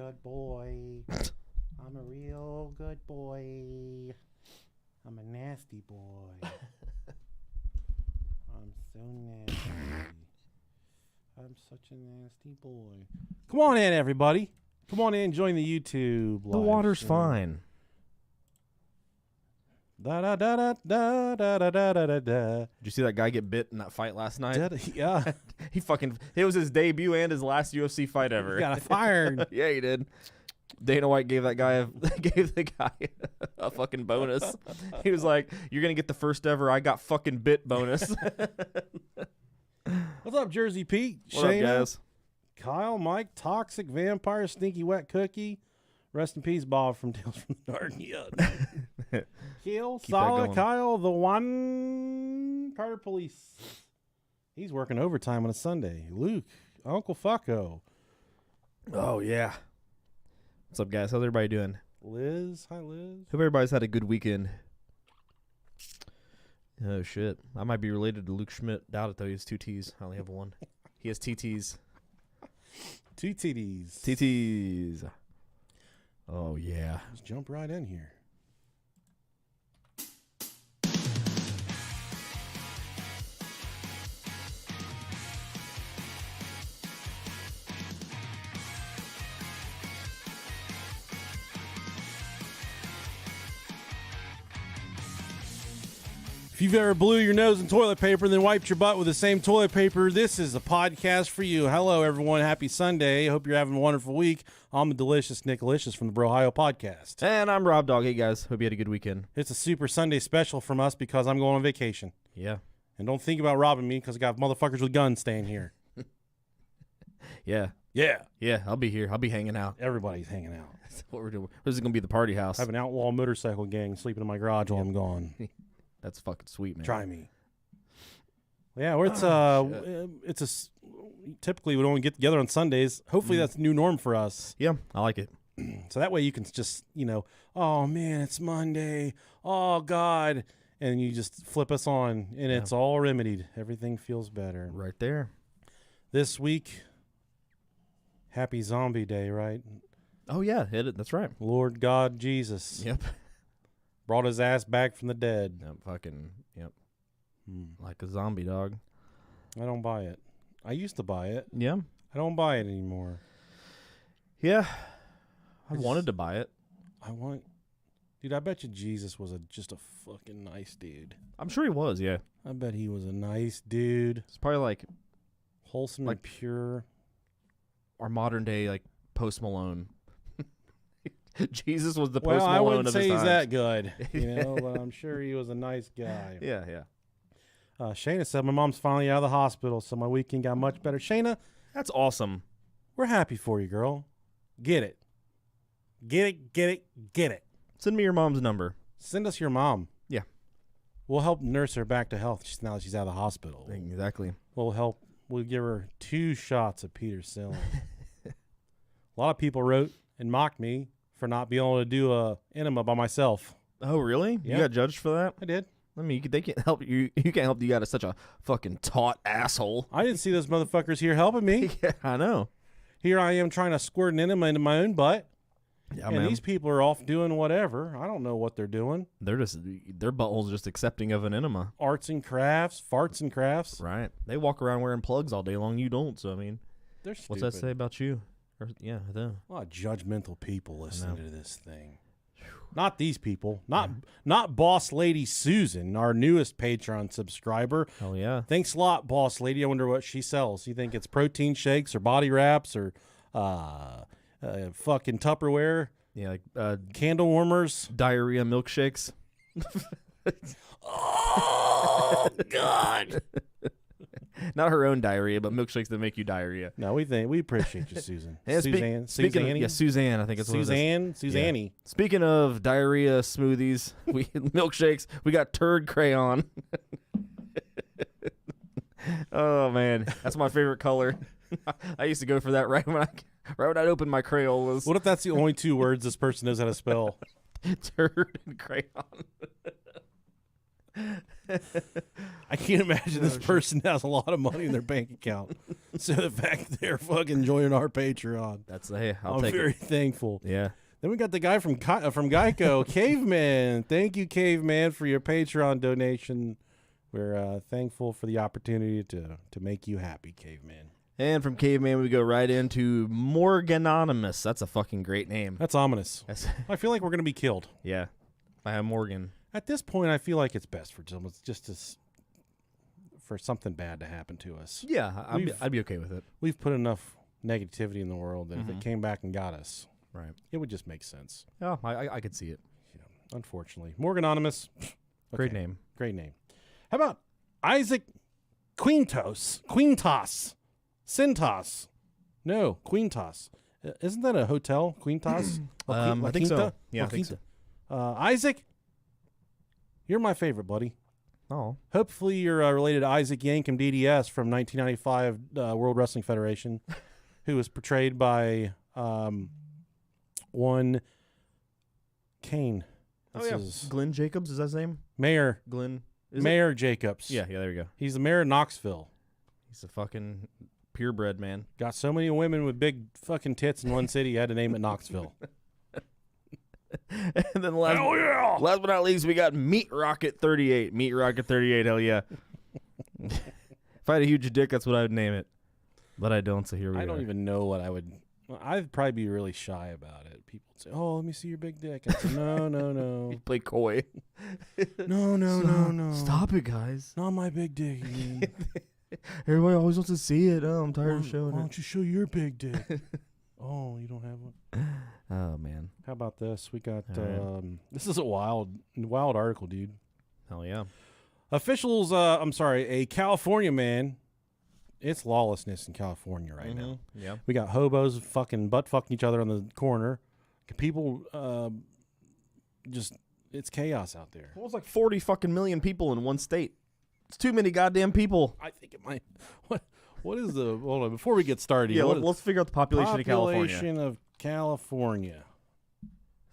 good boy. I'm a real good boy. I'm a nasty boy. I'm so nasty. I'm such a nasty boy. Come on in, everybody. Come on in, join the YouTube live. The water's stream. fine. Da da da da da da da da da da. Did you see that guy get bit in that fight last night? Yeah. It was his debut and his last UFC fight ever. He got fired. Yeah, he did. Dana White gave the guy a fucking bonus. He was like, "You're gonna get the first ever I got fucking bit bonus." What's up, Jersey Pete? What up, guys? Kyle, Mike, Toxic Vampire, Stinky Wet Cookie. Rest in peace, Bob from Tales from the Dark. Kill, Solid, Kyle, the one. Carter Police. He's working overtime on a Sunday. Luke, Uncle Fucko. Oh, yeah. What's up, guys? How's everybody doing? Liz. Hi, Liz. Hope everybody's had a good weekend. Oh, shit. I might be related to Luke Schmidt. Doubt it, though. He has two T's. I only have one. He has TTs. Two TDs. TTs. Oh, yeah. Let's jump right in here. If you've ever blew your nose in toilet paper and then wiped your butt with the same toilet paper, this is a podcast for you. Hello, everyone. Happy Sunday. Hope you're having a wonderful week. I'm the delicious Nick Delicious from the Brohio Podcast. And I'm Rob Dog. Hey, guys. Hope you had a good weekend. It's a super Sunday special from us because I'm going on vacation. Yeah. And don't think about robbing me because I got motherfuckers with guns staying here. Yeah. Yeah. Yeah, I'll be here. I'll be hanging out. Everybody's hanging out. That's what we're doing. This is going to be the party house. I have an outlaw motorcycle gang sleeping in my garage while I'm gone. That's fucking sweet, man. Try me. Yeah, typically we don't get together on Sundays. Hopefully that's the new norm for us. Yeah, I like it. So that way you can just, oh man, it's Monday. Oh God. And you just flip us on and it's all remedied. Everything feels better. Right there. This week, happy Zombie Day, right? Oh yeah, hit it. That's right. Lord God Jesus. Yep. Brought his ass back from the dead. Yep. Like a zombie, dog. I don't buy it. I used to buy it. Yeah. I don't buy it anymore. Yeah. I wanted to buy it. Dude, I bet you Jesus was just a fucking nice dude. I'm sure he was, yeah. I bet he was a nice dude. It's probably like wholesome and pure. Our modern day, like, Post Malone. Jesus was the Post Malone I wouldn't of say his he's times. that good, but I'm sure he was a nice guy. Yeah. Shayna said, my mom's finally out of the hospital, so my weekend got much better. Shayna, that's awesome. We're happy for you, girl. Get it. Get it. Send me your mom's number. Send us your mom. Yeah. We'll help nurse her back to health now that she's out of the hospital. Exactly. We'll give her 2 shots of penicillin. A lot of people wrote and mocked me for not being able to do a enema by myself. Oh, really? Yeah. You got judged for that? I did. I mean, they can't help you. You can't help you got such a fucking taut asshole. I didn't see those motherfuckers here helping me. Yeah, I know. Here I am trying to squirt an enema into my own butt. Yeah, and man. these people are off doing whatever. I don't know what they're doing. Their butthole's just accepting of an enema. Arts and crafts, farts and crafts. Right. They walk around wearing plugs all day long. You don't. So I mean, they're stupid. What's that say about you? Yeah, I know. A lot of judgmental people listening to this thing. Not these people. Not Boss Lady Susan, our newest Patreon subscriber. Oh, yeah. Thanks a lot, Boss Lady. I wonder what she sells. You think it's protein shakes or body wraps or fucking Tupperware? Yeah, like candle warmers? Diarrhea milkshakes. Oh, God. Not her own diarrhea, but milkshakes that make you diarrhea. No, we appreciate you, Susan. Suzanne. Suzanne, I think it's Suzanne. Yeah. Speaking of diarrhea smoothies, milkshakes, we got turd crayon. Oh man, that's my favorite color. I used to go for that right when I'd open my Crayolas. What if that's the only 2 words this person knows how to spell? Turd and crayon. I can't imagine this person has a lot of money in their bank account. So the fact that they're fucking joining our Patreon, I'm very thankful. Yeah. Then we got the guy from Geico, Caveman. Thank you, Caveman, for your Patreon donation. We're thankful for the opportunity to make you happy, Caveman. And from Caveman, we go right into Morganonymous. That's a fucking great name. That's ominous. I feel like we're going to be killed. Yeah. By Morgan. At this point, I feel like it's best for for something bad to happen to us. Yeah, I'd be okay with it. We've put enough negativity in the world that if it came back and got us, right, it would just make sense. Oh, I could see it. Yeah, unfortunately. Morganonymous. Great name. Great name. How about Isaac Quintos? Cintas. No, Quintas. Isn't that a hotel? Quintas? I think so. Yeah, I think so. Isaac, you're my favorite, buddy. Oh. Hopefully you're related to Isaac Yankem DDS from 1995 World Wrestling Federation, who was portrayed by one Kane. Glenn Jacobs, is that his name? Mayor. Glenn. Mayor Jacobs. Yeah, there you go. He's the mayor of Knoxville. He's a fucking purebred man. Got so many women with big fucking tits in one city, he had to name it Knoxville. And then last but not least, we got Meat Rocket 38. Meat Rocket 38, hell yeah. If I had a huge dick, that's what I would name it. But I don't, so here we are. I don't even know what I would. I'd probably be really shy about it. People would say, "Oh, let me see your big dick." I'd say, no. You play coy. No. Stop it, guys. Not my big dick. Everybody always wants to see it. Oh, I'm tired of showing it. Why don't you show your big dick? Oh, you don't have one? Oh, man. How about this? We got, this is a wild article, dude. Hell yeah. Officials, a California man. It's lawlessness in California right now. Yeah. We got hobos fucking butt-fucking each other on the corner. People, it's chaos out there. Well, it's like 40 fucking million people in one state. It's too many goddamn people. I think it might. What is the? Hold on, before we get started. Yeah, let's figure out the population of California. Population of California.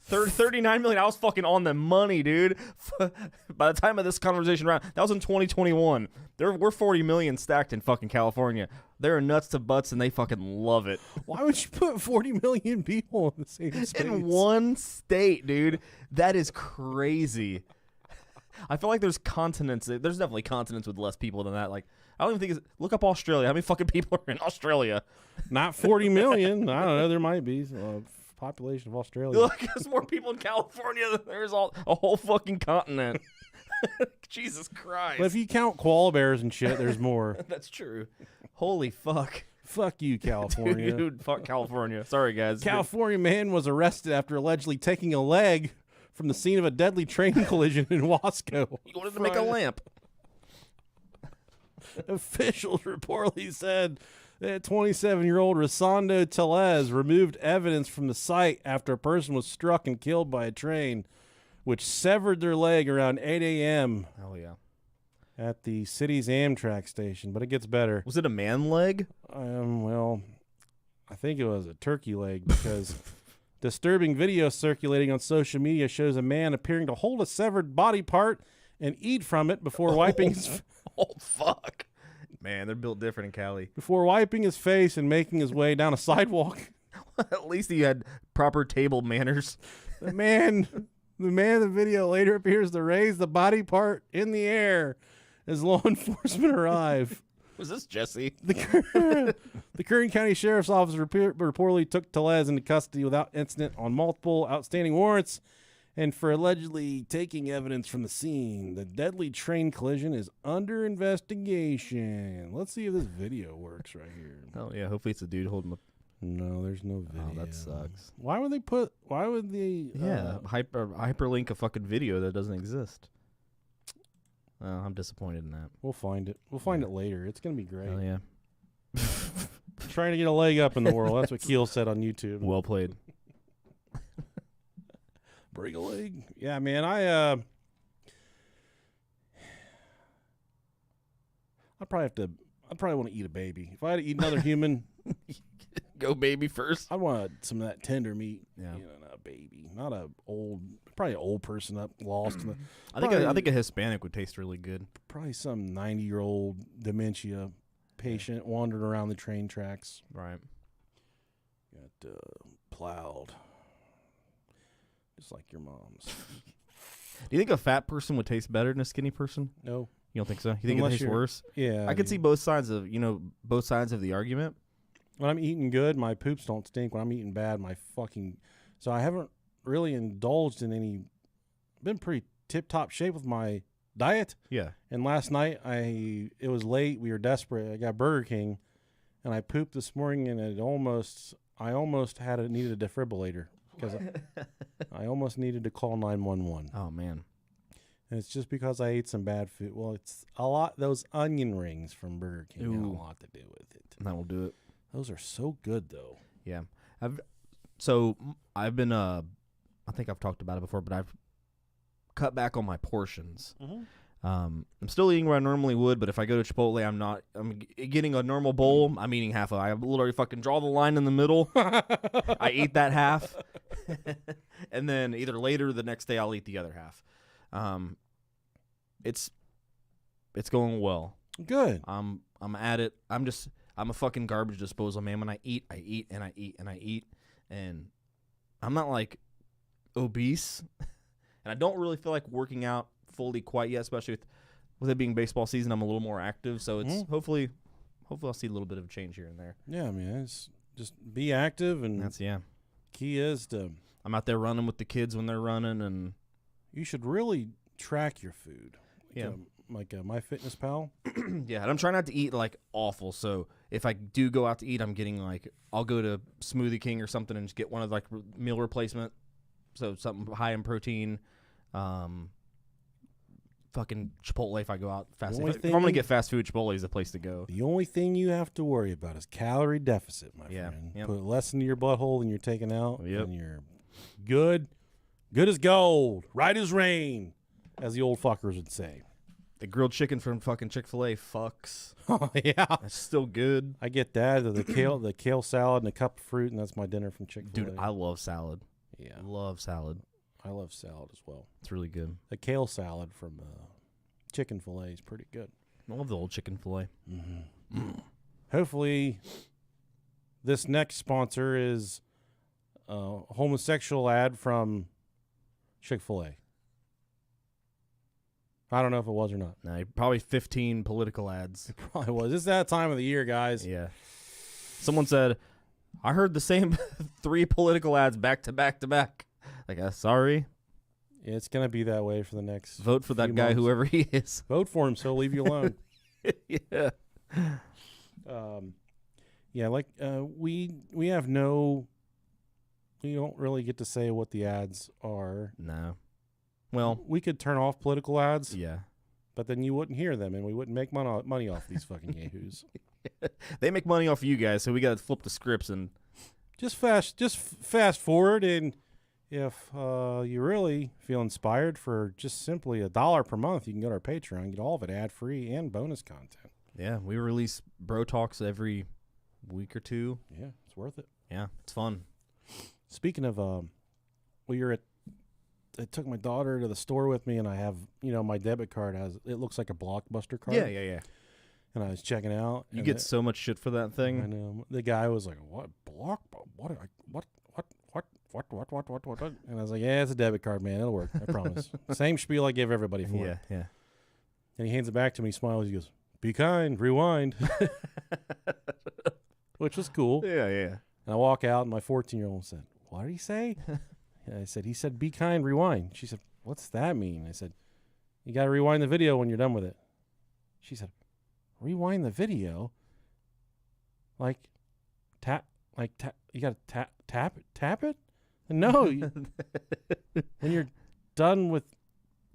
39 million. I was fucking on the money, dude. By the time of this conversation around, that was in 2021. We're 40 million stacked in fucking California. They're nuts to butts, and they fucking love it. Why would you put 40 million people in the same space? In one state, dude? That is crazy. I feel like there's continents. There's definitely continents with less people than that. Like, I don't even think look up Australia. How many fucking people are in Australia? Not 40 million. I don't know. There might be population of Australia. Look, there's more people in California than there's a whole fucking continent. Jesus Christ. But if you count koala bears and shit, there's more. That's true. Holy fuck. Fuck you, California. Dude, fuck California. Sorry, guys. California man was arrested after allegedly taking a leg from the scene of a deadly train collision in Wasco. You wanted to make a lamp. Officials reportedly said that 27-year-old Rosando Telez removed evidence from the site after a person was struck and killed by a train, which severed their leg around 8 a.m. Hell yeah. At the city's Amtrak station. But it gets better. Was it a man leg? Well, I think it was a turkey leg because disturbing video circulating on social media shows a man appearing to hold a severed body part and eat from it before wiping his... Oh, fuck. Man, they're built different in Cali. Before wiping his face and making his way down a sidewalk. At least he had proper table manners. The man in the video later appears to raise the body part in the air as law enforcement arrive. Was this Jesse? The Kern County Sheriff's Office reportedly took Telez into custody without incident on multiple outstanding warrants and for allegedly taking evidence from the scene. The deadly train collision is under investigation. Let's see if this video works right here. Oh, yeah. Hopefully it's a dude holding up. No, there's no video. Oh, that sucks. Why would they hyperlink a fucking video that doesn't exist? I'm disappointed in that. We'll find it. We'll find it later. It's going to be great. Oh, yeah. Trying to get a leg up in the world. That's what Keel said on YouTube. Well played. Break a leg. Yeah, man. I'd probably want to eat a baby. If I had to eat another human, go baby first. I want some of that tender meat. Yeah. a baby, not a old, probably an old person up lost. In the, I think a Hispanic would taste really good. Probably some 90-year-old dementia patient wandering around the train tracks. Right. Got plowed, just like your mom's. Do you think a fat person would taste better than a skinny person? No. You don't think so? You think it tastes worse? Yeah. I can see both sides of the argument. When I'm eating good, my poops don't stink. When I'm eating bad, so I haven't really indulged in any. Been pretty tip-top shape with my diet. Yeah. And last night it was late. We were desperate. I got Burger King, and I pooped this morning, and I almost needed a defibrillator because I almost needed to call 911. Oh man. And it's just because I ate some bad food. Well, it's a lot. Those onion rings from Burger King have a lot to do with it. That will do it. Those are so good, though. Yeah. I've been I think I've talked about it before, but I've cut back on my portions. Mm-hmm. I'm still eating where I normally would, but if I go to Chipotle, I'm getting a normal bowl. I'm eating half of it. I literally fucking draw the line in the middle. I eat that half. And then either later the next day I'll eat the other half. It's going well. Good. I'm at it. I'm a fucking garbage disposal man. When I eat, and I'm not like obese, and I don't really feel like working out fully quite yet, especially with it being baseball season. I'm a little more active, so it's hopefully I'll see a little bit of a change here and there. Yeah, man. It's just be active, and key is I'm out there running with the kids when they're running, and you should really track your food. Like MyFitnessPal. Yeah, and I'm trying not to eat like awful. So if I do go out to eat, I'm getting I'll go to Smoothie King or something and just get one of meal replacement. So something high in protein. Fucking Chipotle if I go out fast. If I'm gonna get fast food, Chipotle is the place to go. The only thing you have to worry about is calorie deficit, my friend. Yep. Put less into your butthole than you're taking out, and you're good as gold, right as rain, as the old fuckers would say. The grilled chicken from fucking Chick-fil-A fucks. Oh yeah, it's still good. I get that. The kale salad and a cup of fruit, and that's my dinner from Chick-fil-A. Dude, I love salad. Yeah, love salad. I love salad as well. It's really good. The kale salad from chicken fillet is pretty good. I love the old chicken fillet. Mm-hmm. Hopefully, this next sponsor is a homosexual ad from Chick-fil-A. I don't know if it was or not. No, probably 15 political ads. It probably was. It's that time of the year, guys. Yeah. Someone said, I heard the same 3 political ads back to back to back. Like, sorry. It's going to be that way for the next Vote for that guy, months. whoever he is. Vote for him, so leave you alone. Yeah. We have no... We don't really get to say what the ads are. No. Well, we could turn off political ads. Yeah. But then you wouldn't hear them, and we wouldn't make money off these fucking yahoos. They make money off of you guys, so we got to flip the scripts and just fast forward. And if you really feel inspired for just simply $1 per month, you can go to our Patreon and get all of it ad free and bonus content. Yeah, we release bro talks every week or two. Yeah, it's worth it. Yeah, it's fun. Speaking of, I took my daughter to the store with me, and I have, my debit card it looks like a Blockbuster card. Yeah. And I was checking out. You get so much shit for that thing. I know. The guy was like, "What What? And I was like, "Yeah, it's a debit card, man. It'll work. I promise." Same spiel I give everybody for it. Yeah. And he hands it back to me, smiles. He goes, "Be kind, rewind," which was cool. Yeah. And I walk out, and my 14-year-old said, "What did he say?" And I said, "He said, be kind, rewind." She said, "What's that mean?" I said, "You got to rewind the video when you're done with it." She said, "Rewind the video? You got to tap it? No. When you're done with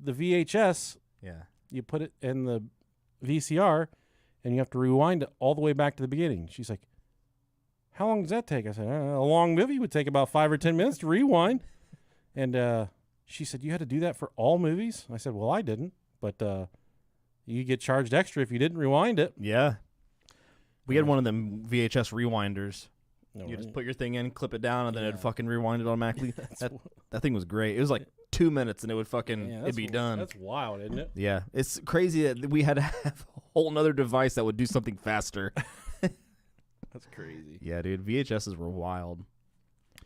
the VHS, you put it in the VCR, and you have to rewind it all the way back to the beginning." She's like, "How long does that take?" I said, "A long movie would take about 5 or 10 minutes to rewind." And she said, "You had to do that for all movies?" I said, "Well, I didn't, but you get charged extra if you didn't rewind it." Yeah. We had one of them VHS rewinders No, You just put your thing in, clip it down, and then it'd fucking rewind it automatically. that thing was great. It was like 2 minutes, and it would fucking it'd be done. That's wild, isn't it? Yeah, it's crazy that we had to have a whole nother device that would do something faster. That's crazy. Yeah, dude, VHSs were wild.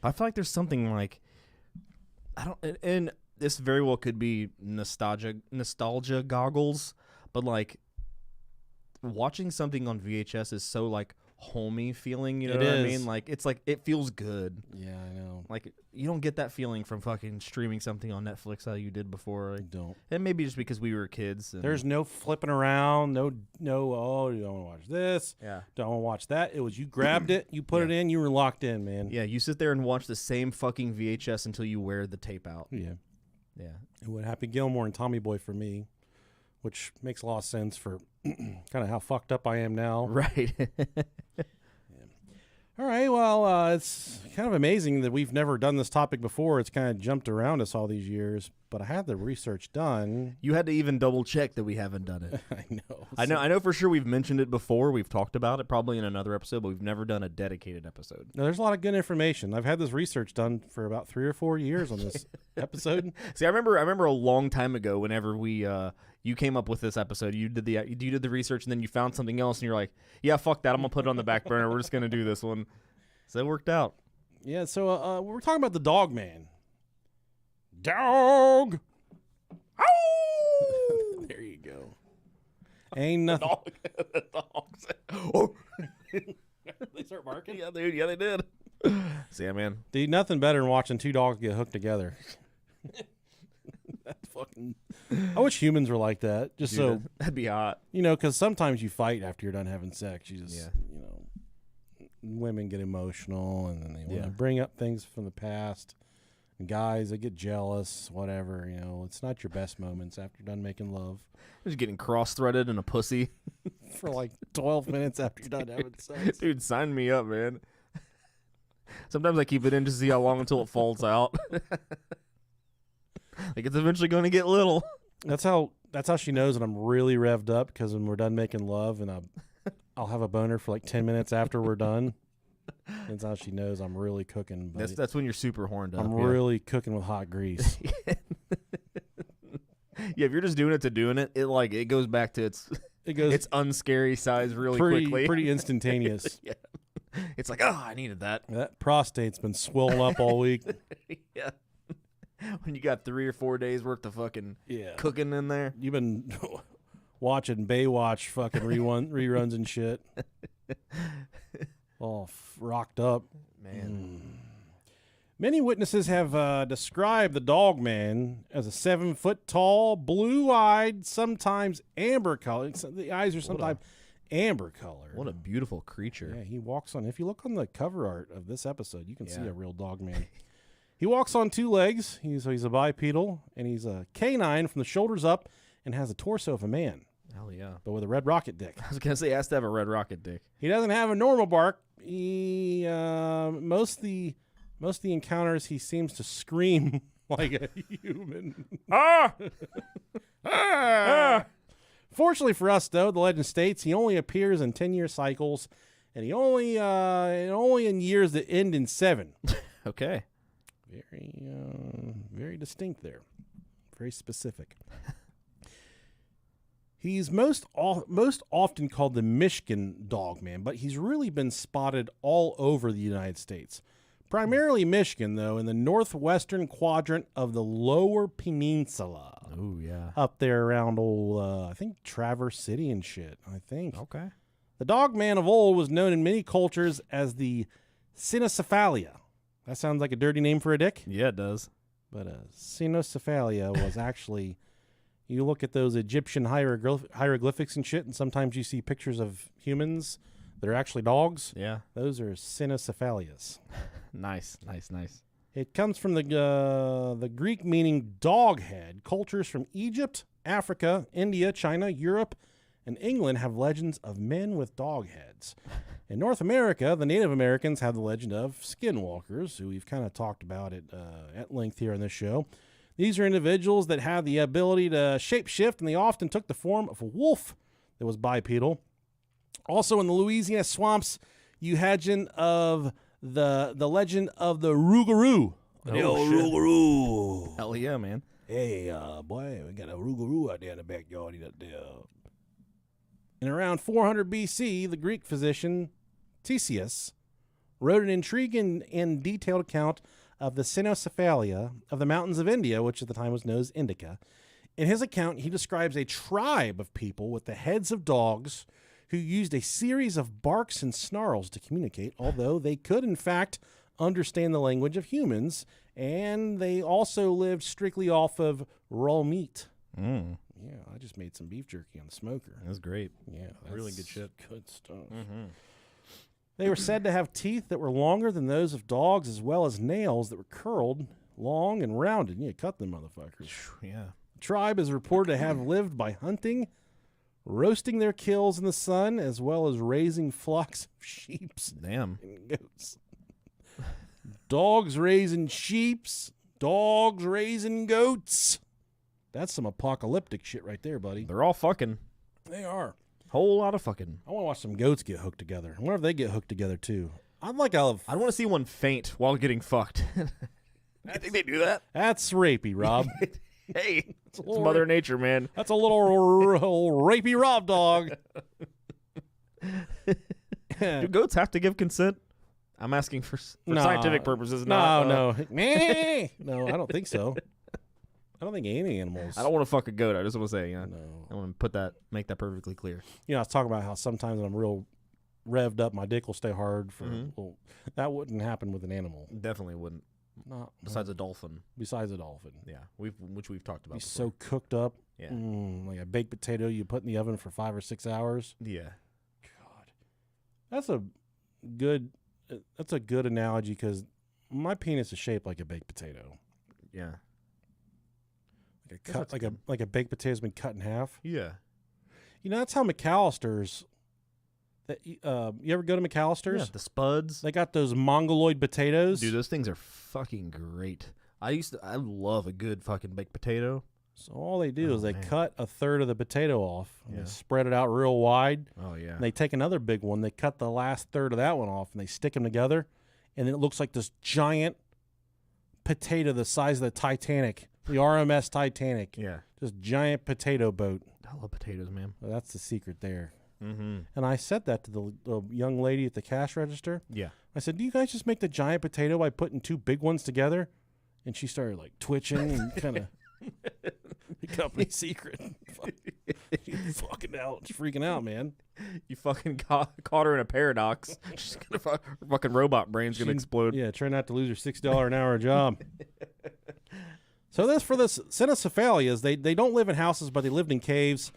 I feel like there's something like and this very well could be nostalgia goggles, but like watching something on VHS is so like homey feeling, you know what I mean? Like it's like it feels good. Yeah, I know. Like you don't get that feeling from fucking streaming something on Netflix how you did before. Like, I don't. And maybe just because we were kids. There's no flipping around, no. Oh, you don't want to watch this. Yeah. Don't want to watch that. It was you grabbed it, you put it in, you were locked in, man. Yeah, you sit there and watch the same fucking VHS until you wear the tape out. Yeah. Yeah. It would Happy Gilmore and Tommy Boy for me, which makes a lot of sense for kind of how fucked up I am now. Right. All right, well, it's kind of amazing that we've never done this topic before. It's kind of jumped around us all these years, but I had the research done. You had to even double check that we haven't done it. I know. I know for sure we've mentioned it before. We've talked about it probably in another episode, but we've never done a dedicated episode. Now, there's a lot of good information. I've had this research done for about 3 or 4 years on this episode. See, I remember a long time ago whenever we you came up with this episode, you did the research and then you found something else and you're like, yeah, fuck that, I'm gonna put it on the back burner. We're just gonna do this one. So it worked out. Yeah, so we're talking about the Dogman. Dog! Ow! There you go. Ain't nothing. The dogs. Oh. They start barking? Yeah, dude. Yeah, they did. See, yeah, man. Dude, nothing better than watching 2 dogs get hooked together. That's fucking. I wish humans were like that. Just Dude, so. that'd be hot. You know, because sometimes you fight after you're done having sex. You just, you know, women get emotional and then they want to bring up things from the past. And guys, they get jealous, whatever. You know, it's not your best moments after you're done making love. Just getting cross-threaded in a pussy. For like 12 minutes after you're done having sex. Dude, sign me up, man. Sometimes I keep it in to see how long until it falls out. Like it's eventually going to get little. That's how she knows that I'm really revved up, because when we're done making love and I'll have a boner for like 10 minutes after we're done. That's how she knows I'm really cooking. Buddy. That's when you're super horned up. I'm really cooking with hot grease. Yeah, if you're just doing it to doing it, it goes back to its unscary size really quickly. Pretty instantaneous. Yeah. It's like, oh, I needed that. That prostate's been swollen up all week. Yeah. When you got 3 or 4 days worth of fucking cooking in there. You've been watching Baywatch fucking reruns and shit. All rocked up. Man. Many witnesses have described the Dogman as a 7-foot tall, blue-eyed, sometimes amber colored. The eyes are sometimes amber colored. What a beautiful creature. Yeah, he walks on. If you look on the cover art of this episode, you can see a real Dogman. He walks on 2 legs. He's a bipedal, and he's a canine from the shoulders up, and has the torso of a man. Hell yeah. But with a red rocket dick. I was going to say, he has to have a red rocket dick. He doesn't have a normal bark. He most of the encounters, he seems to scream like a human. Ah! Fortunately for us, though, the legend states he only appears in 10-year cycles, and he only in years that end in 7. Okay. Very distinct there. Very specific. He's most often called the Michigan Dogman, but he's really been spotted all over the United States. Primarily Michigan, though, in the northwestern quadrant of the Lower Peninsula. Oh, yeah. Up there around old, I think, Traverse City and shit, I think. Okay. The Dogman of old was known in many cultures as the Cynocephalia. That sounds like a dirty name for a dick. Yeah, it does. But Cynocephalia was actually, you look at those Egyptian hieroglyphics and shit, and sometimes you see pictures of humans that are actually dogs. Yeah. Those are Cynocephalias. Nice. It comes from the Greek meaning dog head. Cultures from Egypt, Africa, India, China, Europe, and England have legends of men with dog heads. In North America, the Native Americans have the legend of skinwalkers, who we've kind of talked about at length here on this show. These are individuals that have the ability to shapeshift, and they often took the form of a wolf that was bipedal. Also in the Louisiana swamps, you had of the legend of the Rougarou. The old Rougarou. Hell yeah, man. Hey, boy, we got a Rougarou out there in the backyard. In around 400 BC, the Greek physician Ctesias wrote an intriguing and detailed account of the cynocephalia of the mountains of India, which at the time was known as Indica. In his account, he describes a tribe of people with the heads of dogs who used a series of barks and snarls to communicate, although they could, in fact, understand the language of humans, and they also lived strictly off of raw meat. Yeah, I just made some beef jerky on the smoker. That's great. Yeah, that's really good shit. Good stuff. They were said to have teeth that were longer than those of dogs, as well as nails that were curled, long, and rounded. Yeah, cut them motherfuckers. Yeah. The tribe is reported to have lived by hunting, roasting their kills in the sun, as well as raising flocks of sheep Damn. and goats. Dogs raising sheeps, dogs raising goats. That's some apocalyptic shit right there, buddy. They're all fucking. They are. Whole lot of fucking. I want to watch some goats get hooked together. I wonder if they get hooked together too. I want to see one faint while getting fucked. You think they do that? That's rapey, Rob. Hey, it's Mother Nature, man. That's a little rapey Rob dog. Do goats have to give consent? I'm asking for scientific purposes. No, no, I don't think so. I don't think any animals. I don't want to fuck a goat. I just want to say, No. I want to make that perfectly clear. You know, I was talking about how sometimes when I'm real revved up, my dick will stay hard for. Well, that wouldn't happen with an animal. Definitely wouldn't. Not Besides a dolphin. Besides a dolphin. Yeah, which we've talked about. He's before. so cooked up. Yeah. Like a baked potato you put in the oven for 5 or 6 hours. Yeah. God, that's a good analogy because my penis is shaped like a baked potato. Yeah. Like a baked potato's been cut in half. Yeah. You know, that's how McAllister's. You ever go to McAllister's? Yeah, the Spuds. They got those mongoloid potatoes. Dude, those things are fucking great. I love a good fucking baked potato. So all they do is they cut a third of the potato off. And Yeah. They spread it out real wide. Oh, yeah. And they take another big one. They cut the last third of that one off, and they stick them together. And it looks like this giant potato the size of the Titanic, the RMS Titanic. Yeah. Just giant potato boat. I love potatoes, man. Well, that's the secret there. Mm-hmm. And I said that to the young lady at the cash register. Yeah. I said, do you guys just make the giant potato by putting two big ones together? And she started like twitching and kind of the company secret. She's fucking out. She's freaking out, man. You fucking caught her in a paradox. She's gonna her fucking robot brain's gonna explode. Yeah, try not to lose your $6 an hour job. So this for the cynocephalias, they don't live in houses, but they lived in caves.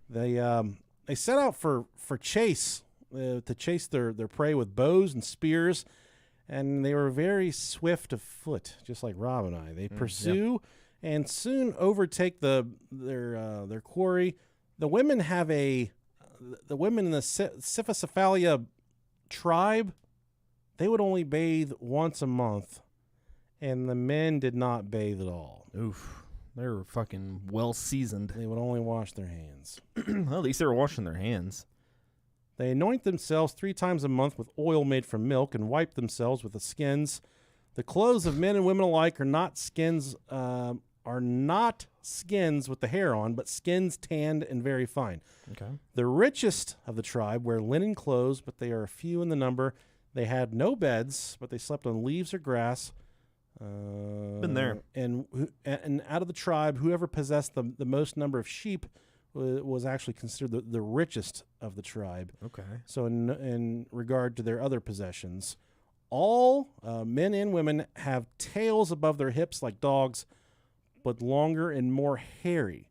They set out for chase to chase their prey with bows and spears, and they were very swift of foot, just like Rob and I. They pursue and soon overtake their quarry. The women in the Cyphocephalia tribe, they would only bathe once a month, and the men did not bathe at all. Oof. They were fucking well seasoned. They would only wash their hands. Well, at least they were washing their hands. They anoint themselves 3 times a month with oil made from milk and wipe themselves with the skins. The clothes of men and women alike are not skins with the hair on, but skins tanned and very fine. Okay. The richest of the tribe wear linen clothes, but they are few in the number. They had no beds, but they slept on leaves or grass. Been there. And out of the tribe, whoever possessed the most number of sheep was actually considered the richest of the tribe. Okay. So in regard to their other possessions, all men and women have tails above their hips like dogs, but longer and more hairy.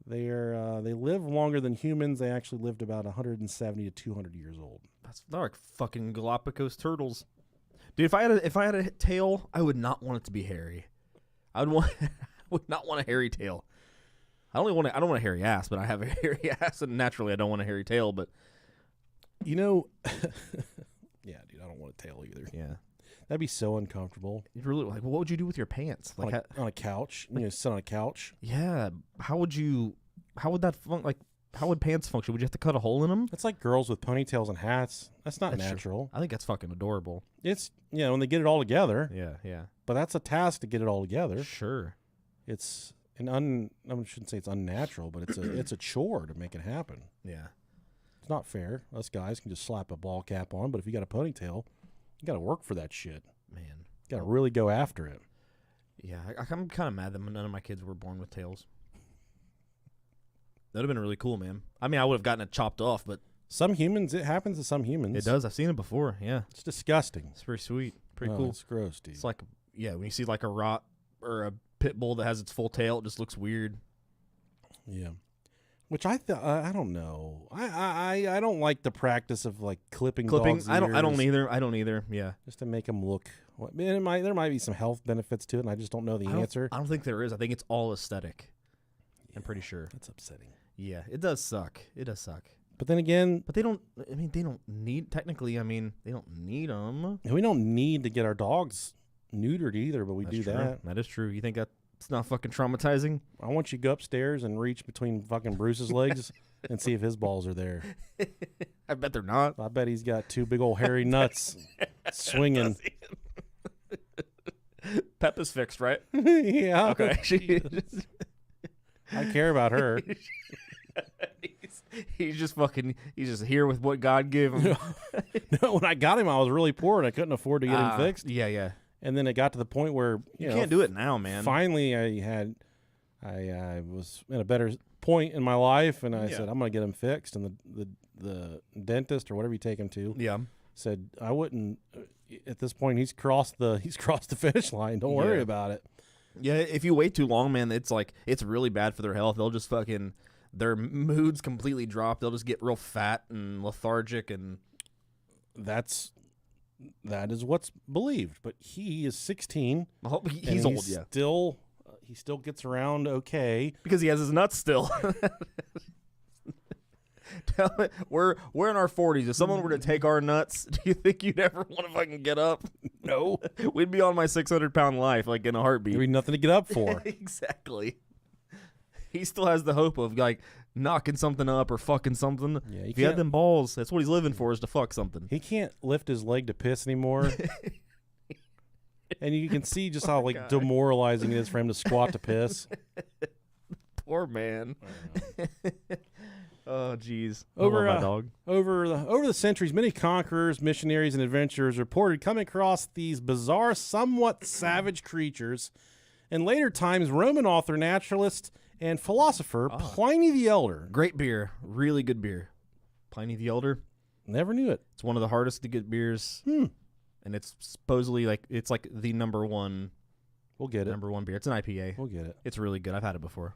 They live longer than humans. They actually lived about 170 to 200 years old. They're like fucking Galapagos turtles. Dude, if I had a tail, I would not want it to be hairy. I would not want a hairy tail. I don't want a hairy ass, but I have a hairy ass, and naturally I don't want a hairy tail. But you know, yeah, dude, I don't want a tail either. Yeah, that'd be so uncomfortable. You really what would you do with your pants? Like on a couch, sit on a couch. Yeah, how would that like? how would pants function? Would you have to cut a hole in them? It's like girls with ponytails and hats. That's not That's natural. I think that's fucking adorable. It's, when they get it all together. Yeah, yeah. But that's a task to get it all together. Sure. It's I shouldn't say it's unnatural, but it's a chore to make it happen. Yeah. It's not fair. Us guys can just slap a ball cap on, but if you got a ponytail, you got to work for that shit. Man. You got to really go after it. Yeah, I'm kind of mad that none of my kids were born with tails. That would have been really cool, man. I mean, I would have gotten it chopped off, but some humans, it happens to some humans. it does. I've seen it before. Yeah, it's disgusting. It's pretty sweet, pretty cool. It's gross, dude. It's like, when you see like a rot or a pit bull that has its full tail, it just looks weird. Yeah, which I don't know. I don't like the practice of like clipping. Dogs' I don't ears either. Yeah, just to make them look. There might be some health benefits to it, and I just don't know the answer. I don't think there is. I think it's all aesthetic. Yeah, I'm pretty sure. That's upsetting. Yeah, it does suck. But then again, they don't. I mean, they don't need. Technically, I mean, they don't need them. We don't need to get our dogs neutered either, but That's do true. that. That is true. You think that's not fucking traumatizing? I want you to go upstairs and reach between fucking Bruce's legs and see if his balls are there. I bet they're not. I bet he's got two big old hairy nuts swinging. Peppa's fixed, right? Yeah. Okay. I care about her. He's just here with what God gave him. No, when I got him, I was really poor and I couldn't afford to get him fixed. Yeah. And then it got to the point where you can't do it now, man. Finally, I was in a better point in my life, and I said I'm gonna get him fixed. And the dentist or whatever you take him to, said I wouldn't. At this point, he's crossed the finish line. Don't worry about it. Yeah, if you wait too long, man, it's really bad for their health. They'll just their moods completely drop. They'll just get real fat and lethargic, and that is what's believed. But he is 16. He's old, yeah. He still gets around okay because he has his nuts still. Tell me, we're in our 40s. If someone were to take our nuts, do you think you'd ever want to fucking get up? No. We'd be on my 600-pound life, like in a heartbeat. There'd be nothing to get up for. Exactly. He still has the hope of like knocking something up or fucking something. Yeah, if he had them balls, that's what he's living for, is to fuck something. He can't lift his leg to piss anymore. And you can see just how demoralizing it is for him to squat to piss. Poor man. Oh, jeez. Over my dog. Over the centuries, many conquerors, missionaries, and adventurers reported coming across these bizarre, somewhat savage creatures. In later times, Roman author, naturalist, and philosopher Pliny the Elder. Great beer. Really good beer. Pliny the Elder. Never knew it. It's one of the hardest to get beers. And it's supposedly it's like the number one. We'll get it. Number one beer. It's an IPA. We'll get it. It's really good. I've had it before.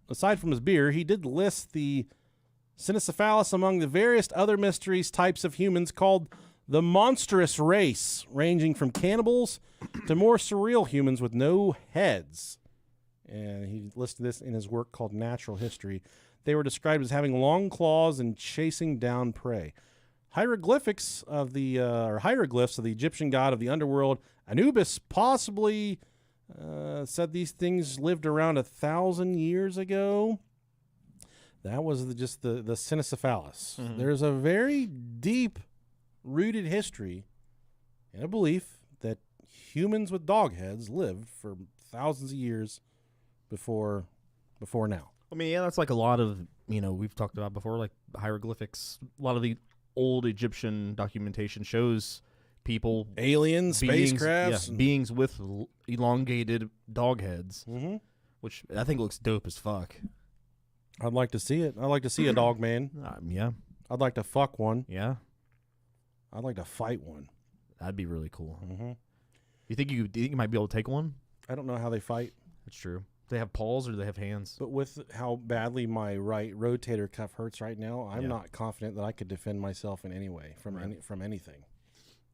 Aside from his beer, he did list the cynocephalus among the various other mysteries types of humans called the monstrous race, ranging from cannibals to more surreal humans with no heads. And he listed this in his work called Natural History. They were described as having long claws and chasing down prey. Hieroglyphs of the Egyptian god of the underworld, Anubis, possibly said these things lived around 1,000 years ago. That was the cynocephalus. Mm-hmm. There's a very deep-rooted history and a belief that humans with dog heads lived for thousands of years before now. I mean, yeah, that's like a lot of, we've talked about before, like hieroglyphics. A lot of the old Egyptian documentation shows people, aliens, spacecrafts, beings with elongated dog heads, which I think looks dope as fuck. I'd like to see it. I'd like to see a dog man. Yeah. I'd like to fuck one. Yeah. I'd like to fight one. That'd be really cool. You think you might be able to take one? I don't know how they fight. That's true. Do they have paws or do they have hands? But with how badly my right rotator cuff hurts right now, I'm not confident that I could defend myself in any way from anything.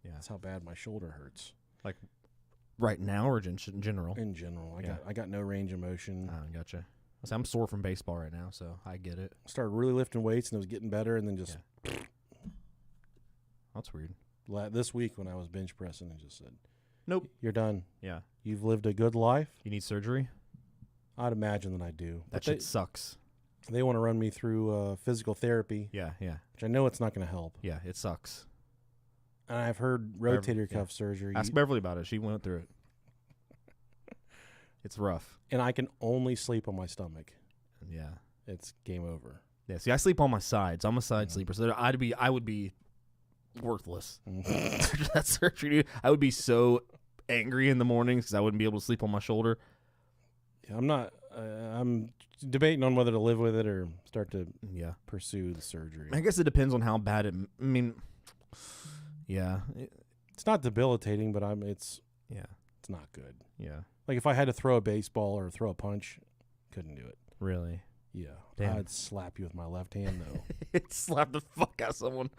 Yeah, that's how bad my shoulder hurts. Like right now, or in general? In general, I got no range of motion. Gotcha. I'm sore from baseball right now, so I get it. I started really lifting weights and it was getting better, and then just that's weird. This week when I was bench pressing, it just said, "Nope, you're done. Yeah, you've lived a good life. You need surgery." I'd imagine that I do. That shit sucks. They want to run me through physical therapy. Yeah, yeah. Which I know it's not going to help. Yeah, it sucks. And I've heard rotator cuff surgery. Ask Beverly about it. She went through it. It's rough. And I can only sleep on my stomach. Yeah. It's game over. Yeah, see, I sleep on my sides. I'm a side sleeper, so I would be worthless. That surgery, dude. I would be so angry in the mornings because I wouldn't be able to sleep on my shoulder. Yeah, I'm not. I'm debating on whether to live with it or start to pursue the surgery. I guess it depends on how bad it. I mean, yeah, it's not debilitating, but it's not good. Yeah, like if I had to throw a baseball or throw a punch, couldn't do it. Really? Yeah. Damn. I'd slap you with my left hand though. Slap the fuck out of someone.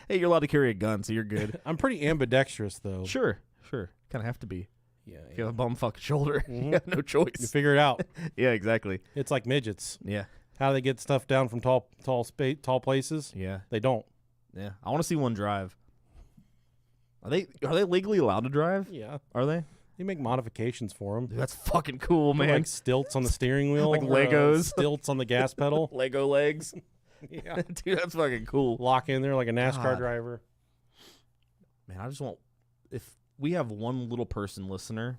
Hey, you're allowed to carry a gun, so you're good. I'm pretty ambidextrous though. Sure. Kind of have to be. Yeah. If you have a bum fucking shoulder, you have no choice. You figure it out. Yeah, exactly. It's like midgets. Yeah. How do they get stuff down from tall places? Yeah. They don't. Yeah. I want to see one drive. Are they legally allowed to drive? Yeah. Are they? They make modifications for them. Dude, that's fucking cool, man. Like stilts on the steering wheel. Like Legos. Stilts on the gas pedal. Lego legs. Yeah. Dude, that's fucking cool. Lock in there like a NASCAR driver. Man, I just want... If we have one little person listener,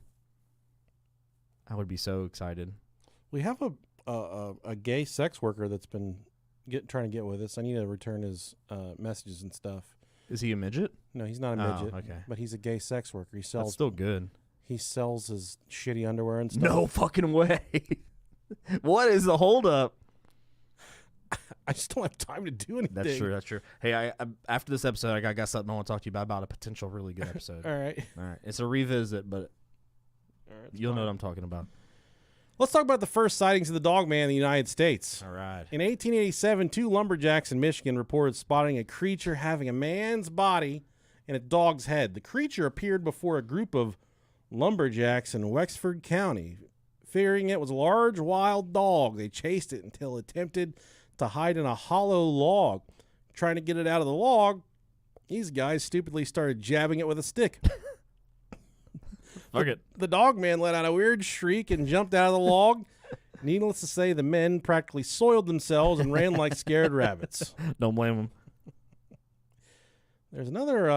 I would be so excited. We have a gay sex worker that's been trying to get with us. I need to return his messages and stuff. Is he a midget? No, he's not a midget. Okay. But he's a gay sex worker. He sells... That's still good. He sells his shitty underwear and stuff. No fucking way. What is the holdup? I just don't have time to do anything. That's true. Hey, I after this episode, I got something I want to talk to you about a potential really good episode. All right. It's a revisit, but you'll know what I'm talking about. Let's talk about the first sightings of the Dogman in the United States. All right. In 1887, 2 lumberjacks in Michigan reported spotting a creature having a man's body and a dog's head. The creature appeared before a group of lumberjacks in Wexford County. Fearing it was a large wild dog, they chased it until it attempted to hide in a hollow log. Trying to get it out of the log, these guys stupidly started jabbing it with a stick. Fuck it. The Dogman let out a weird shriek and jumped out of the log. Needless to say, the men practically soiled themselves and ran like scared rabbits. Don't blame them. There's another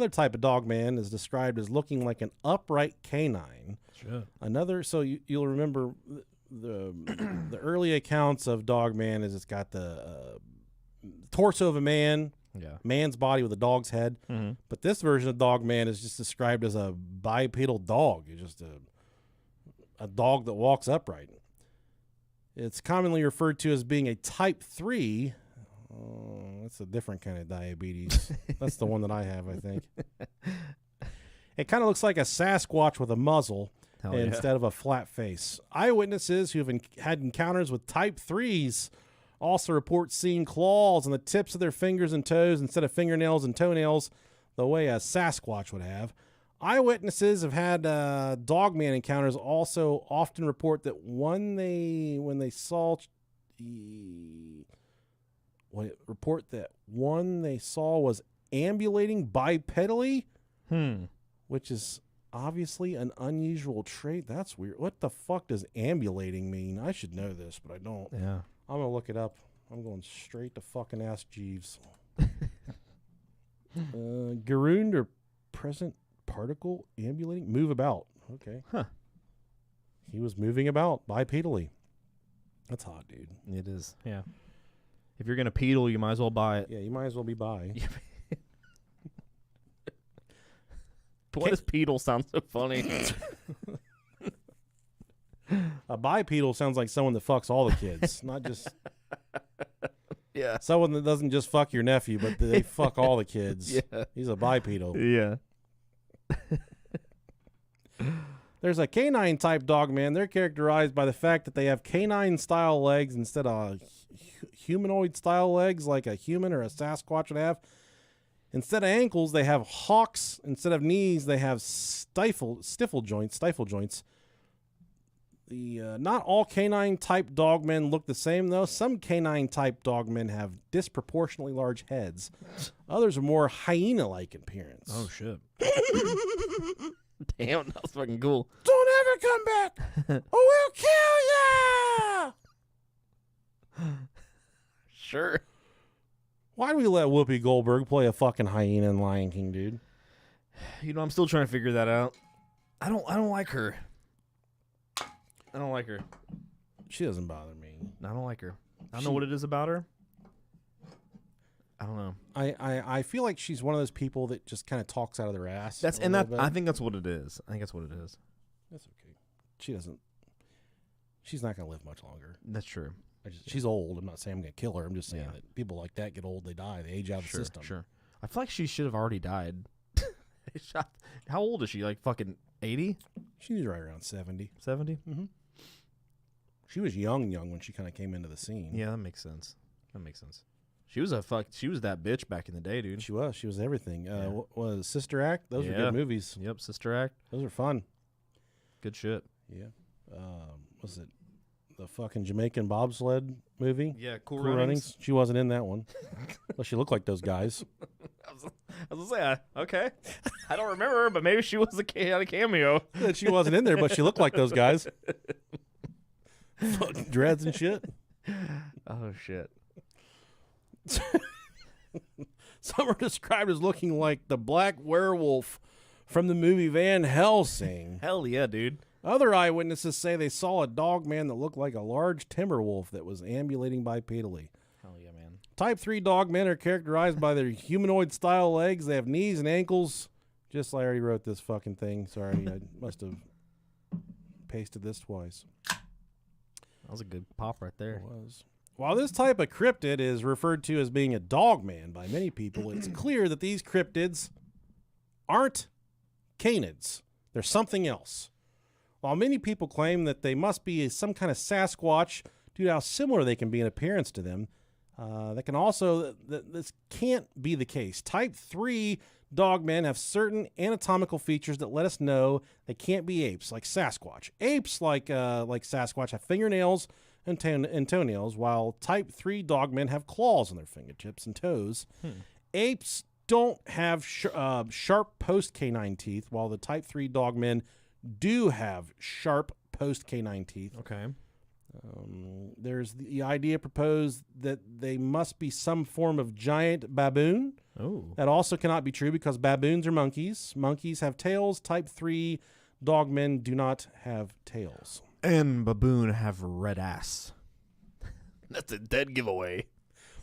type of Dogman is described as looking like an upright canine. Sure. Another, so you'll remember the early accounts of Dogman is it's got the torso of a man, man's body with a dog's head. Mm-hmm. But this version of Dogman is just described as a bipedal dog. It's just a dog that walks upright. It's commonly referred to as being a type 3. That's a different kind of diabetes. That's the one that I have, I think. It kind of looks like a Sasquatch with a muzzle instead of a flat face. Eyewitnesses who have had encounters with type 3s also report seeing claws on the tips of their fingers and toes instead of fingernails and toenails the way a Sasquatch would have. Eyewitnesses have had Dogman encounters also often report that when they saw one they saw was ambulating bipedally, which is obviously an unusual trait. That's weird. What the fuck does ambulating mean? I should know this, but I don't. Yeah. I'm going to look it up. I'm going straight to fucking Ask Jeeves. Gerund or present particle ambulating? Move about. Okay. Huh. He was moving about bipedally. That's hot, dude. It is. Yeah. If you're going to pedal, you might as well buy it. Yeah, you might as well be bi. Why does pedal sound so funny? A bipedal sounds like someone that fucks all the kids, not just someone that doesn't just fuck your nephew, but they fuck all the kids. Yeah. He's a bipedal. Yeah. There's a canine type Dogman. They're characterized by the fact that they have canine style legs instead of humanoid style legs like a human or a Sasquatch would have. Instead of ankles, they have hocks. Instead of knees, they have stifle joints. Not all canine type Dogmen look the same, though. Some canine type Dogmen have disproportionately large heads. Others are more hyena-like in appearance. Oh, shit. Damn, that was fucking cool. Don't ever come back, or we'll kill ya! Sure. Why do we let Whoopi Goldberg play a fucking hyena in Lion King, dude? You know, I'm still trying to figure that out. I don't like her. I don't like her. She doesn't bother me. I don't like her. I don't know what it is about her. I don't know. I feel like she's one of those people that just kind of talks out of their ass. I think that's what it is. That's okay. She's not gonna live much longer. That's true. She's old. I'm not saying I'm gonna kill her. I'm just saying that people like that get old, they die, they age out of the system. Sure. I feel like she should have already died. How old is she? Like fucking 80? She's right around 70. 70? Mm-hmm. She was young when she kind of came into the scene. Yeah, that makes sense. She was that bitch back in the day, dude. She was everything. What was Sister Act? Those were good movies. Yep, Sister Act. Those are fun. Good shit. Yeah. Was it the fucking Jamaican bobsled movie? Yeah, Cool Runnings. She wasn't in that one. Well, she looked like those guys. I was gonna say, okay. I don't remember her, but maybe she was had a cameo. She wasn't in there, but she looked like those guys. Fucking dreads and shit. Oh shit. Some are described as looking like the black werewolf from the movie Van Helsing. Hell yeah, dude. Other eyewitnesses say they saw a dog man that looked like a large timber wolf that was ambulating bipedally. Hell yeah, man. Type 3 dog men are characterized by their humanoid-style legs. They have knees and ankles. Just like I already wrote this fucking thing. Sorry, I must have pasted this twice. That was a good pop right there. It was. While this type of cryptid is referred to as being a dogman by many people, it's clear that these cryptids aren't canids. They're something else. While many people claim that they must be some kind of Sasquatch due to how similar they can be in appearance to them, this can't be the case. Type 3 dogmen have certain anatomical features that let us know they can't be apes, like Sasquatch. Apes, like Sasquatch, have fingernails and toenails, while Type 3 dogmen have claws on their fingertips and toes. Apes don't have sharp post-canine teeth, while the Type 3 dogmen do have sharp post-canine teeth. Okay. There's the idea proposed that they must be some form of giant baboon. Oh. That also cannot be true because baboons are monkeys. Monkeys have tails. Type 3 dogmen do not have tails. And baboon have red ass. That's a dead giveaway.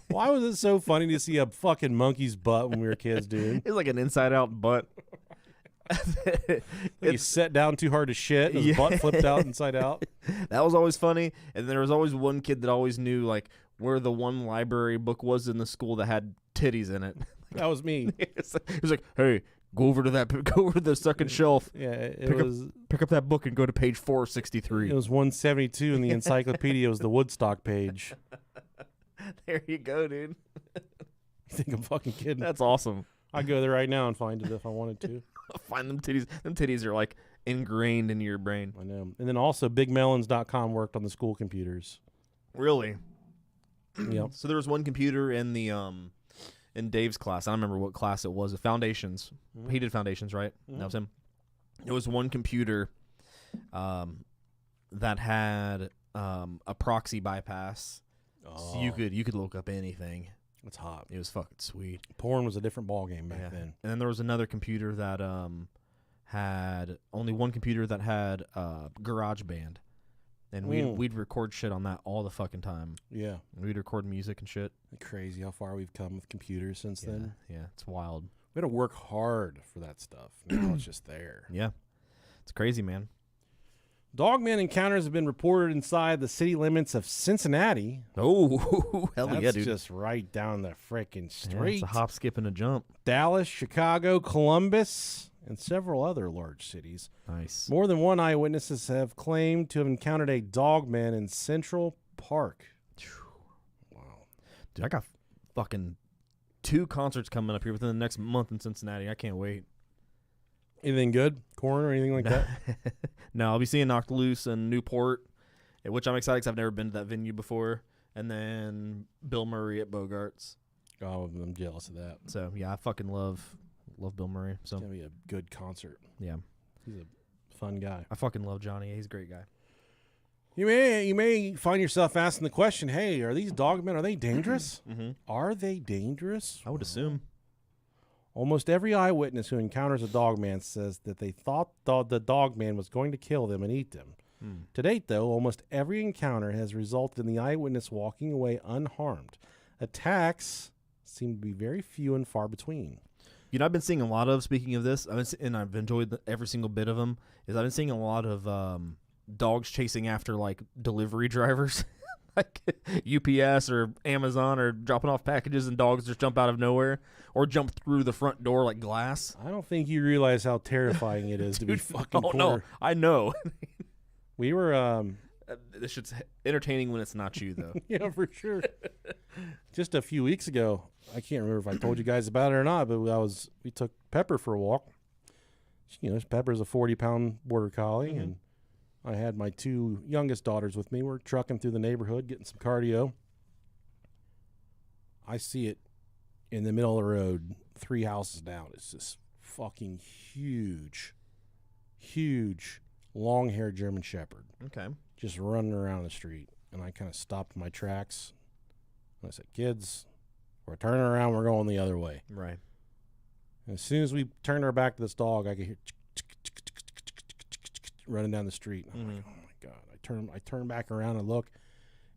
Why was it so funny to see a fucking monkey's butt when we were kids, dude? It's like an inside-out butt. He sat down too hard to shit, and his butt flipped out inside out. That was always funny. And there was always one kid that always knew like where the one library book was in the school that had titties in it. That was me. He was like, "Hey, go over to the second shelf. Yeah, pick up that book and go to page 463." It was 172, and the encyclopedia was the Woodstock page. There you go, dude. You think I'm fucking kidding? That's awesome. I'd go there right now and find it if I wanted to. Find them titties. Them titties are like ingrained into your brain. I know. And then also bigmelons.com worked on the school computers. Really? Yep. So there was one computer in the in Dave's class. I don't remember what class it was. Foundations. Mm-hmm. He did foundations, right? Mm-hmm. That was him. It was one computer that had a proxy bypass. So you could look up anything. It's hot. It was fucking sweet. Porn was a different ballgame back then. And then there was another computer that had only one computer that had GarageBand, and we'd record shit on that all the fucking time. Yeah, we'd record music and shit. Crazy how far we've come with computers since then. Yeah, it's wild. We had to work hard for that stuff. Now it's just there. Yeah, it's crazy, man. Dogman encounters have been reported inside the city limits of Cincinnati. Oh, hell yeah, dude. That's just right down the freaking street. It's a hop, skip, and a jump. Dallas, Chicago, Columbus, and several other large cities. Nice. More than one eyewitnesses have claimed to have encountered a dogman in Central Park. Wow. Dude, I got fucking 2 concerts coming up here within the next month in Cincinnati. I can't wait. Anything good? Corn or anything like that? No, I'll be seeing Knocked Loose in Newport, which I'm excited because I've never been to that venue before. And then Bill Murray at Bogart's. Oh, I'm jealous of that. So, yeah, I fucking love Bill Murray. So it's going to be a good concert. Yeah. He's a fun guy. I fucking love Johnny. He's a great guy. You may find yourself asking the question, hey, are these dogmen, are they dangerous? Are they dangerous? I would assume. Almost every eyewitness who encounters a dogman says that they thought the dogman was going to kill them and eat them. To date, though, almost every encounter has resulted in the eyewitness walking away unharmed. Attacks seem to be very few and far between. You know, I've been seeing a lot of, speaking of this, and I've enjoyed every single bit of them, is I've been seeing a lot of dogs chasing after, like, delivery drivers. Like UPS or Amazon or dropping off packages, and dogs just jump out of nowhere or jump through the front door like glass. I don't think you realize how terrifying it is to be fucking cornered. No, I know. We were... this shit's entertaining when it's not you, though. Yeah, for sure. Just a few weeks ago, I can't remember if I told you guys about it or not, but we took Pepper for a walk. You know, Pepper's a 40-pound border collie, and I had my 2 youngest daughters with me. We're trucking through the neighborhood, getting some cardio. I see it in the middle of the road, 3 houses down. It's this fucking huge, long-haired German Shepherd. Okay. Just running around the street. And I kind of stopped my tracks. And I said, kids, we're turning around. We're going the other way. Right. And as soon as we turned our back to this dog, I could hear running down the street. I'm like, oh my God. I turn back around and look,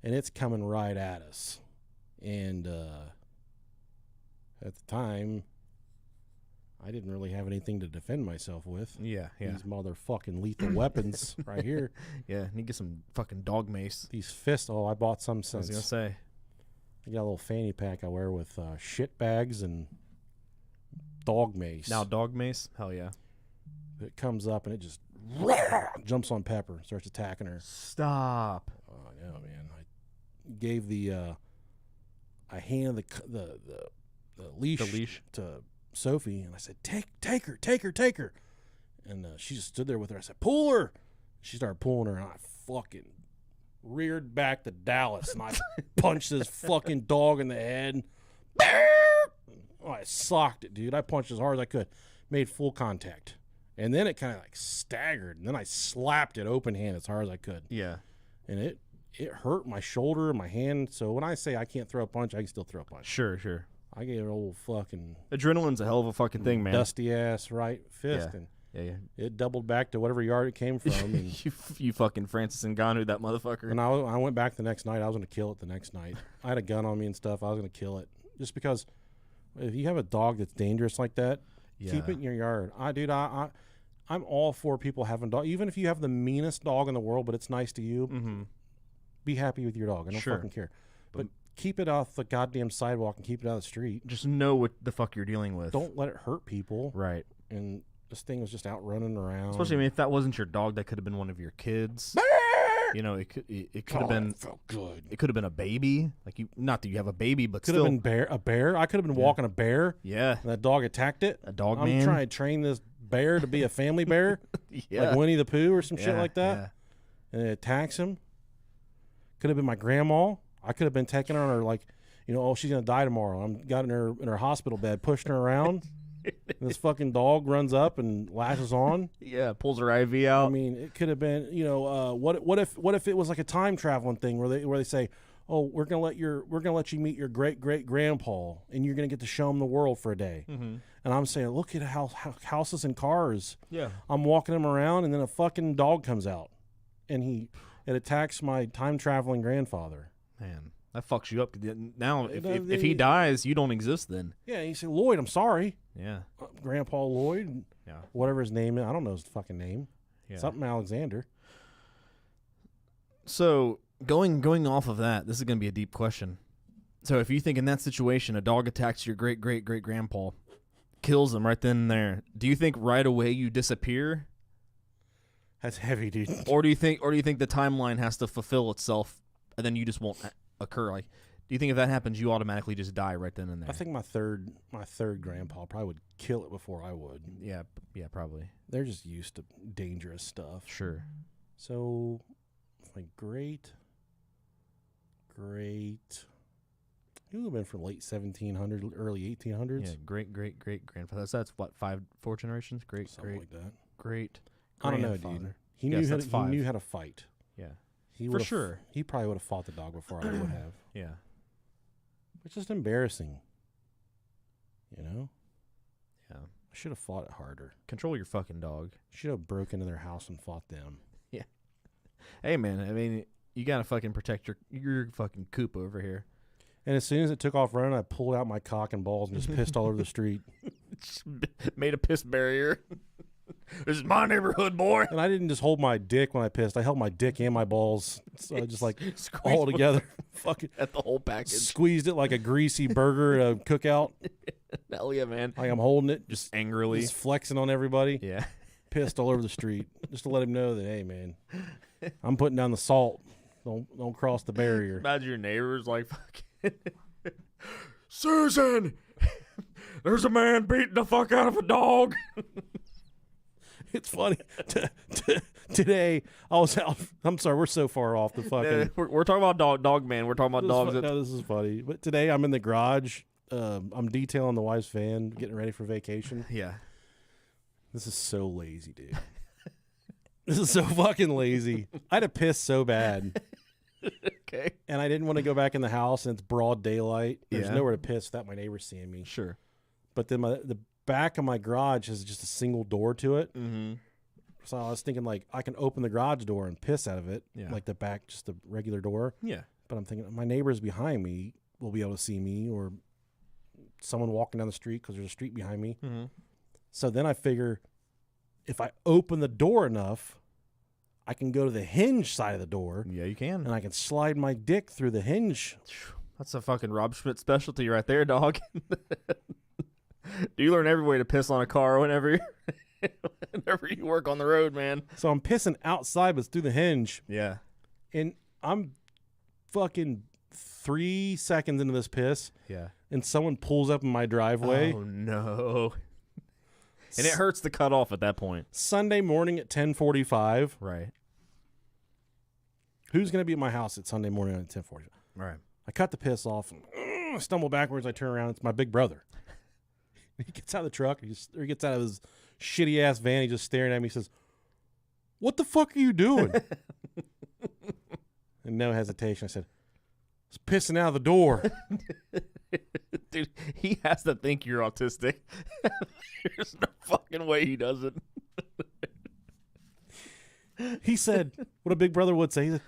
and it's coming right at us. And at the time, I didn't really have anything to defend myself with. Yeah. These motherfucking lethal weapons right here. Yeah, need to get some fucking dog mace. These fists. Oh, I bought some since. I was going to say. I got a little fanny pack I wear with shit bags and dog mace. Now dog mace? Hell yeah. It comes up and it just jumps on Pepper, starts attacking her. Stop. Oh, I know, man. I gave I handed the leash to Sophie, and I said, take her. And she just stood there with her. I said, pull her. She started pulling her, and I fucking reared back to Dallas, and I punched this fucking dog in the head. Oh, I socked it, dude. I punched as hard as I could. Made full contact. And then it kind of like staggered, and then I slapped it open hand as hard as I could. Yeah. And it hurt my shoulder and my hand. So when I say I can't throw a punch, I can still throw a punch. Sure. I gave an old fucking... Adrenaline's a hell of a fucking thing, man. Dusty ass right fist. Yeah. And Yeah. it doubled back to whatever yard it came from. And you fucking Francis Ngannou, that motherfucker. And I went back the next night. I was going to kill it the next night. I had a gun on me and stuff. I was going to kill it. Just because if you have a dog that's dangerous like that, keep it in your yard. I'm all for people having dogs. Even if you have the meanest dog in the world, but it's nice to you, be happy with your dog. I don't fucking care. But keep it off the goddamn sidewalk and keep it out of the street. Just know what the fuck you're dealing with. Don't let it hurt people. Right. And this thing was just out running around. Especially, I mean, if that wasn't your dog, that could have been one of your kids. You know, it could have been. It felt good. It could have been a baby. Like not that you have a baby, but could have been a bear. I could have been walking a bear. Yeah. And that dog attacked it. A dog I'm man. trying to train this bear to be a family bear. Like Winnie the Pooh or some shit like that. Yeah. And it attacks him. Could have been my grandma. I could have been taking her on her, like, she's gonna die tomorrow. I'm got in her hospital bed, pushing her around. And this fucking dog runs up and lashes on. Yeah, pulls her IV out. I mean, it could have been, what if it was like a time traveling thing where they say, oh, we're gonna let you meet your great grandpa, and you're gonna get to show him the world for a day. And I'm saying, look at how houses and cars. Yeah. I'm walking him around, and then a fucking dog comes out, and it attacks my time traveling grandfather. Man, that fucks you up. Now, if he dies, you don't exist then. Yeah, and you say, Lloyd, I'm sorry. Yeah. Grandpa Lloyd. Yeah. Whatever his name is. I don't know his fucking name. Yeah. Something Alexander. So going off of that, this is going to be a deep question. So if you think in that situation, a dog attacks your great-great-great-grandpa, kills him right then and there, do you think right away you disappear? That's heavy, dude. Or do you think the timeline has to fulfill itself and then you just won't occur? Like, do you think if that happens, you automatically just die right then and there? I think my third grandpa probably would kill it before I would. Yeah, probably. They're just used to dangerous stuff. Sure. So, like great. He would have been from late 1700s, early 1800s. Yeah, great-great-great-grandfather. That's what, 4 generations? Great, something like that. Great. I don't know, dude. He knew how to fight. Yeah. For sure. He probably would have fought the dog before I would have. Yeah. It's just embarrassing. You know? Yeah. I should have fought it harder. Control your fucking dog. Should have broken into their house and fought them. Yeah. Hey, man, I mean, you got to fucking protect your fucking coop over here. And as soon as it took off running, I pulled out my cock and balls and just pissed all over the street. Made a piss barrier. This is my neighborhood, boy. And I didn't just hold my dick when I pissed. I held my dick and my balls. So I just like all together. Fucking at the whole package. Squeezed it like a greasy burger at a cookout. Hell yeah, man. Like I'm holding it. Just angrily. Just flexing on everybody. Yeah. Pissed all over the street. Just to let him know that, hey, man, I'm putting down the salt. Don't cross the barrier. Imagine your neighbors like fucking Susan, there's a man beating the fuck out of a dog. It's funny. Today, I was out. I'm sorry, we're so far off the fucking. We're talking about Dogman. We're talking about dogs. No, this is funny. But today, I'm in the garage. I'm detailing the wife's van, getting ready for vacation. Yeah. This is so lazy, dude. This is so fucking lazy. I had to piss so bad. Okay. And I didn't want to go back in the house, and it's broad daylight. There's Yeah. nowhere to piss without my neighbors seeing me. Sure. But then the back of my garage has just a single door to it. Mm-hmm. So I was thinking, like, I can open the garage door and piss out of it. Yeah. Like the back, just the regular door. Yeah. But I'm thinking, my neighbors behind me will be able to see me, or someone walking down the street because there's a street behind me. Mm-hmm. So then I figure, if I open the door enough, I can go to the hinge side of the door. Yeah, you can. And I can slide my dick through the hinge. That's a fucking Rob Schmidt specialty right there, dog. Do you learn every way to piss on a car whenever you work on the road, man? So I'm pissing outside, but it's through the hinge. Yeah. And I'm fucking 3 seconds into this piss. Yeah. And someone pulls up in my driveway. Oh, no. And it hurts to cut off at that point. Sunday morning at 10:45. Right. Who's going to be at my house at Sunday morning at 10:45? Right. I cut the piss off. And, I stumble backwards. I turn around. It's my big brother. He gets out of the truck. He gets out of his shitty-ass van. He's just staring at me. He says, "What the fuck are you doing?" And no hesitation, I said, "It's pissing out of the door." Dude, he has to think you're autistic. There's no fucking way he doesn't. He said, what a big brother would say, he said,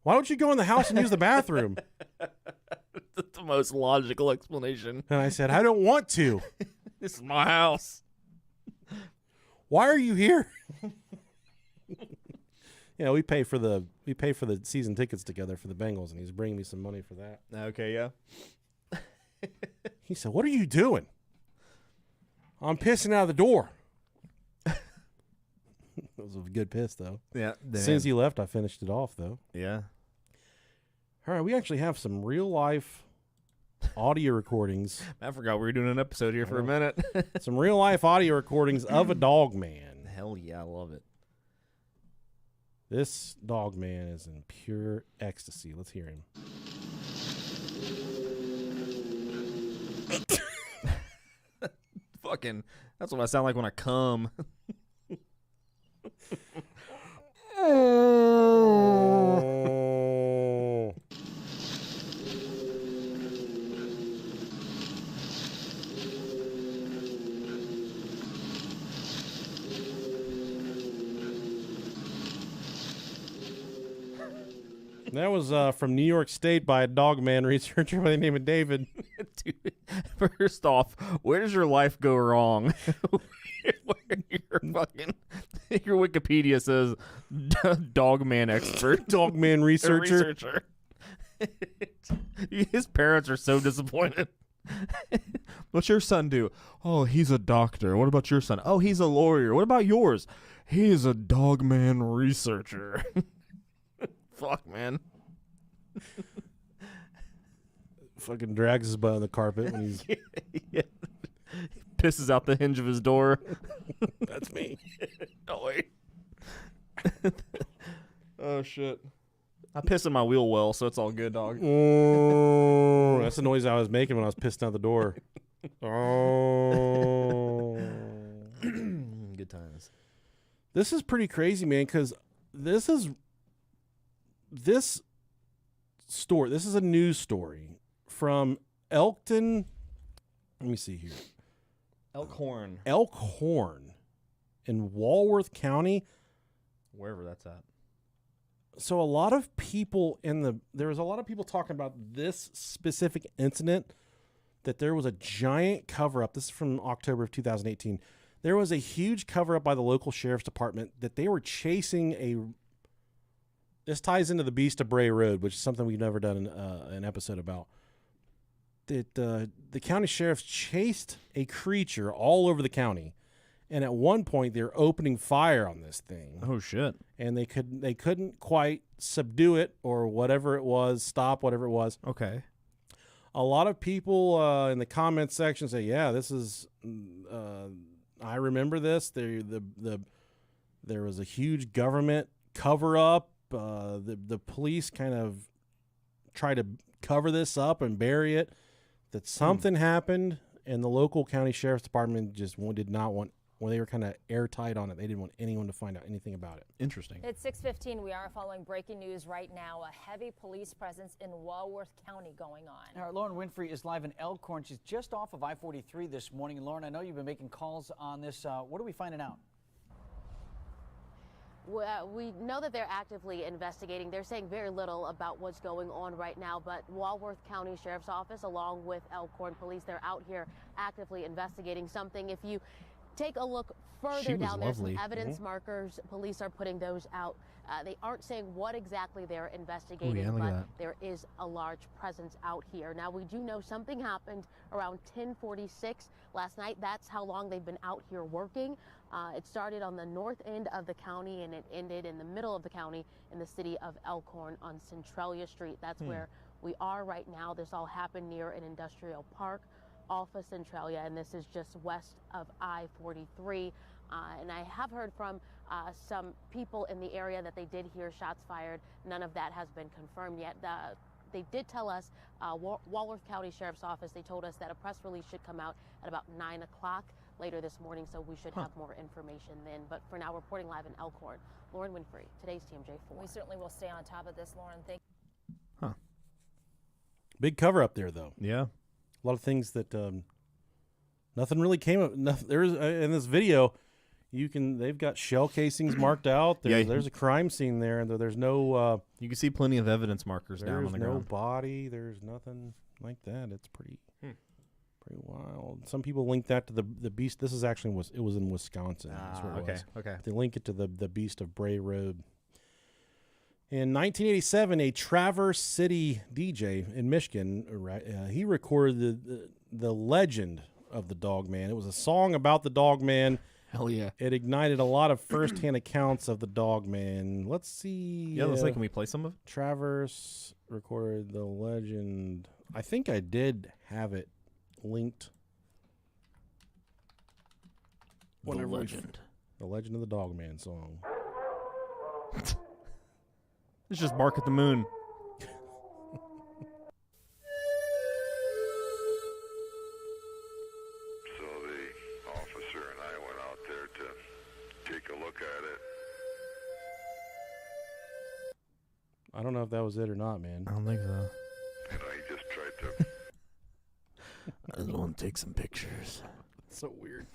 "Why don't you go in the house and use the bathroom?" That's the most logical explanation. And I said, "I don't want to." This is my house. "Why are you here?" Yeah, we pay for the season tickets together for the Bengals, and he's bringing me some money for that. Okay, yeah. He said, "What are you doing?" "I'm pissing out of the door." That was a good piss, though. Yeah. As soon as he left, I finished it off, though. Yeah. All right, we actually have some real-life audio recordings. I forgot we were doing an episode here for a minute. Some real-life audio recordings of a Dogman. Hell yeah, I love it. This Dogman is in pure ecstasy. Let's hear him. Fucking, that's what I sound like when I come. Oh. That was from New York State by a Dogman researcher by the name of David. Dude, first off, where does your life go wrong? Your Wikipedia says Dogman expert. Dogman researcher. His parents are so disappointed. What's your son do? Oh, he's a doctor. What about your son? Oh, he's a lawyer. What about yours? He's a Dogman researcher. Fuck, man. Fucking drags his butt on the carpet when he's... Yeah. He pisses out the hinge of his door. That's me. Oh, wait. Oh, shit. I piss in my wheel well, so it's all good, dog. Oh, that's the noise I was making when I was pissing out the door. Oh. Good times. This is pretty crazy, man, because this is this story, this is a news story from Elkton. Let me see here. Elkhorn. Elkhorn in Walworth County. Wherever that's at. So a lot of people there was a lot of people talking about this specific incident, that there was a giant cover-up. This is from October of 2018. There was a huge cover-up by the local sheriff's department that they were chasing this ties into the Beast of Bray Road, which is something we've never done an episode about. That the county sheriffs chased a creature all over the county. And at one point, they're opening fire on this thing. Oh, shit. And they couldn't quite subdue it or whatever it was, stop whatever it was. Okay. A lot of people in the comments section say, yeah, this is, I remember this. There was a huge government cover-up. The police kind of tried to cover this up and bury it. That something happened, and the local county sheriff's department just did not want. When they were kind of airtight on it, they didn't want anyone to find out anything about it. Interesting. It's 6:15. We are following breaking news right now. A heavy police presence in Walworth County going on. Our Lauren Winfrey is live in Elkhorn. She's just off of I-43 this morning. And Lauren, I know you've been making calls on this. What are we finding out? We know that they're actively investigating. They're saying very little about what's going on right now, but Walworth County Sheriff's Office, along with Elkhorn Police, they're out here actively investigating something. If you take a look further down, there's some evidence markers. Police are putting those out. They aren't saying what exactly they're investigating, but there is a large presence out here. Now, we do know something happened around 10:46 last night. That's how long they've been out here working. It started on the north end of the county, and it ended in the middle of the county in the city of Elkhorn on Centralia Street. That's where we are right now. This all happened near an industrial park off of Centralia, and this is just west of I-43. And I have heard from some people in the area that they did hear shots fired. None of that has been confirmed yet. They did tell us, Walworth County Sheriff's Office, they told us that a press release should come out at about 9 o'clock later this morning, so we should have more information then. But for now, reporting live in Elkhorn, Lauren Winfrey, today's TMJ4. We certainly will stay on top of this, Lauren. Thank you. Big cover up there, though. Yeah. A lot of things that nothing really came up. There's in this video, they've got shell casings marked out. There's a crime scene there, and there's no. You can see plenty of evidence markers down on the ground. There's no body. There's nothing like that. It's pretty wild. Some people link that to the Beast. This is actually it was in Wisconsin. That's where it was. Okay. They link it to the Beast of Bray Road. In 1987, a Traverse City DJ in Michigan, he recorded the legend of the Dogman. It was a song about the Dogman. Hell yeah. It ignited a lot of first-hand accounts of the Dogman. Let's see. Yeah, let's see. Can we play some of it? Traverse recorded the legend. I think I did have it linked. The legend. The Legend of the Dogman song. It's just Bark at the Moon. So the officer and I went out there to take a look at it. I don't know if that was it or not, man. I don't think so. And I just tried to... I just want to take some pictures. It's so weird.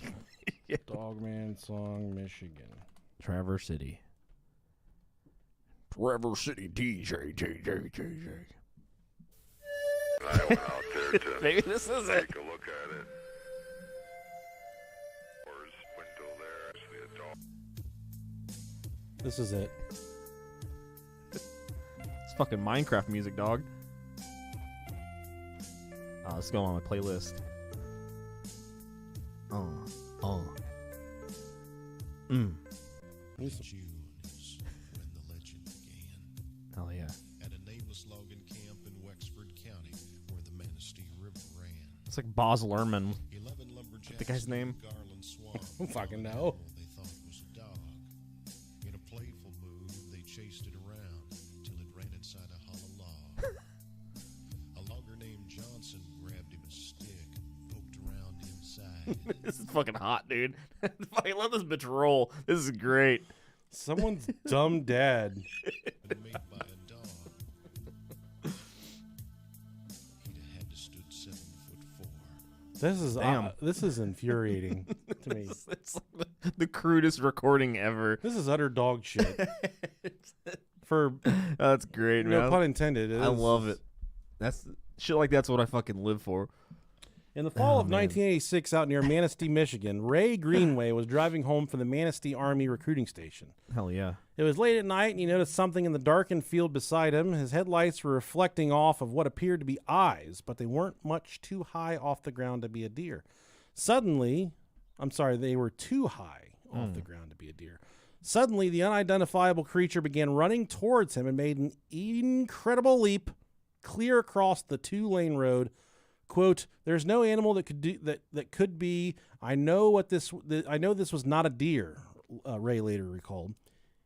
Dogman song, Michigan. Traverse City. Traverse City DJ. I went out there to Maybe this is it. take a look at it. Doors, window there, see a dog. This is it. It's fucking Minecraft music, dog. Let's go on my playlist. June is when the legend began. Hell yeah. At a nameless logging camp in Wexford County where the Manistee River ran. It's like Boz Lerman. 11 lumberjacks The guy's name? Garland Swamp. I don't fucking know. They thought it was a dog. In a playful mood, they chased it around till it ran inside a hollow log. A logger named Johnson grabbed him a stick and poked around inside. This is fucking hot, dude. I love this bitch roll. This is great. Someone's dumb dad. Made by a dog. This is infuriating to me. It's like the crudest recording ever. This is utter dog shit. For That's great, man. no pun intended. I love it. That's shit like that's what I fucking live for. In the fall of 1986, out near Manistee, Michigan, Ray Greenway was driving home from the Manistee Army recruiting station. Hell yeah. It was late at night, and he noticed something in the darkened field beside him. His headlights were reflecting off of what appeared to be eyes, but they weren't much too high off the ground to be a deer. Suddenly, they were too high off the ground to be a deer. Suddenly, the unidentifiable creature began running towards him and made an incredible leap clear across the 2-lane road. Quote, "There's no animal that could do that could be. I know this was not a deer," Ray later recalled.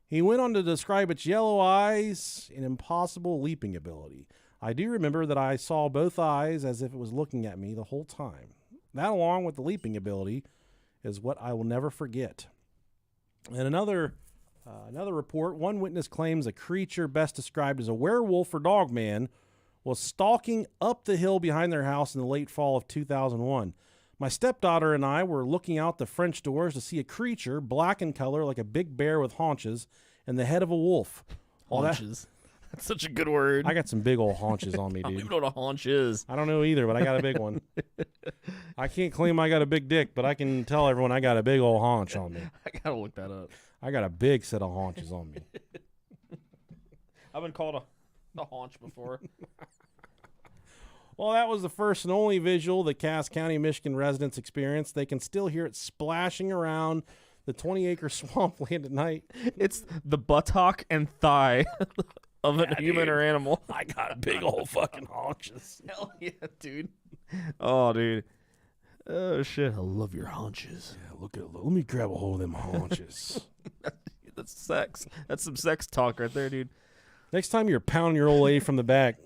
He went on to describe its yellow eyes and impossible leaping ability. "I do remember that I saw both eyes as if it was looking at me the whole time. That, along with the leaping ability, is what I will never forget." And another report, one witness claims a creature best described as a werewolf or dogman was stalking up the hill behind their house in the late fall of 2001. My stepdaughter and I were looking out the French doors to see a creature, black in color like a big bear with haunches and the head of a wolf. Haunches. That's such a good word. I got some big old haunches on me, I don't dude. even know what a haunch is. I don't know either, but I got a big one. I can't claim I got a big dick, but I can tell everyone I got a big old haunch on me. I gotta look that up. I got a big set of haunches on me. I've been called a haunch before. Well, that was the first and only visual that Cass County, Michigan residents experienced. They can still hear it splashing around the 20-acre swampland at night. It's the buttock and thigh of a human or animal. I got a big old fucking haunches. Hell yeah, dude. Oh, dude. Oh, shit. I love your haunches. Yeah, let me grab a hold of them haunches. That's sex. That's some sex talk right there, dude. Next time you're pounding your old lady from the back,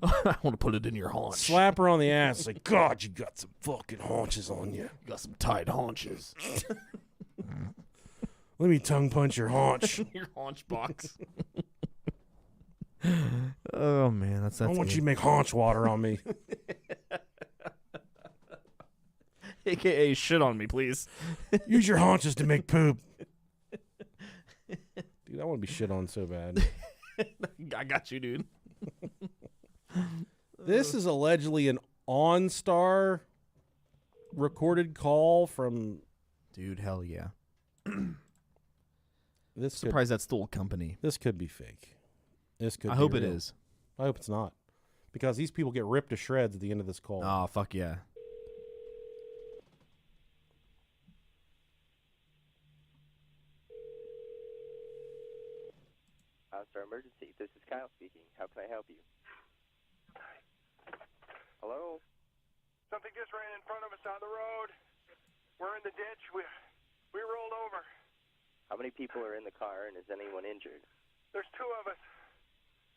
I want to put it in your haunch. slap her on the ass. Like, God, you got some fucking haunches on you. You got some tight haunches. Let me tongue punch your haunch. Your haunch box. Oh, man. That's I want you to make haunch water on me. AKA shit on me, please. Use your haunches to make poop. Dude, I want to be shit on so bad. I got you, dude. This is allegedly an OnStar recorded call from... Dude, hell yeah. This Surprised that's still a company. This could be fake. This could. I be hope it real. is. I hope it's not, because these people get ripped to shreds at the end of this call. Oh, fuck yeah. OnStar emergency. This is Kyle speaking. How can I help you? Hello? Something just ran in front of us on the road. We're in the ditch. We rolled over. How many people are in the car, and is anyone injured? There's two of us.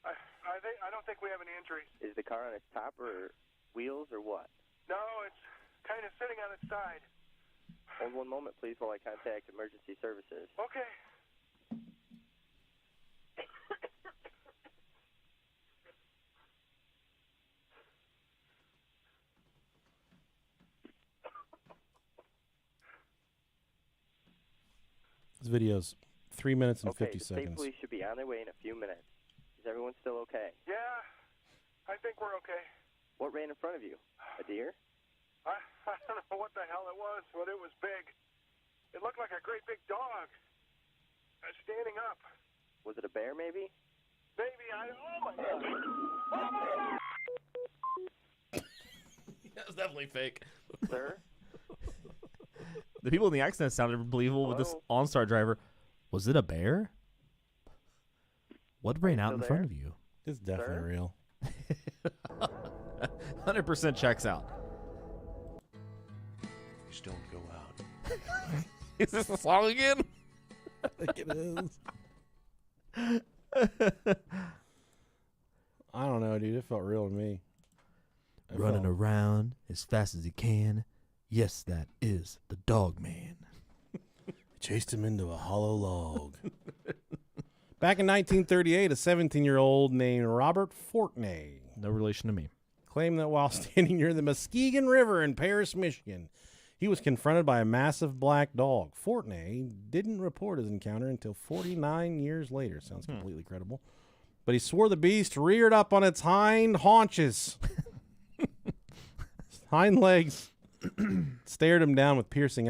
I don't think we have any injuries. Is the car on its top or wheels or what? No, it's kind of sitting on its side. Hold one moment, please, while I contact emergency services. Okay. This video's 3 minutes and Okay, 50 the seconds. state police should be on their way in a few minutes. Is everyone still okay? Yeah, I think we're okay. What ran in front of you? A deer? I don't know what the hell it was, but it was big. It looked like a great big dog. Standing up. Was it a bear, maybe? Maybe. Oh, my God. That was definitely fake. Sir? The people in the accident sounded believable, but this OnStar driver, was it a bear? What ran out in front of you? It's definitely real. 100% checks out. Please don't go out. Is this the song again? I think it is. I don't know, dude. It felt real to me. Running around as fast as he can. Yes, that is the Dogman. Chased him into a hollow log. Back in 1938, a 17-year-old named Robert Fortney No relation to me. claimed that while standing near the Muskegon River in Paris, Michigan, he was confronted by a massive black dog. Fortney didn't report his encounter until 49 years later. Sounds completely credible. But he swore the beast reared up on its hind haunches. Hind legs stared him down with piercing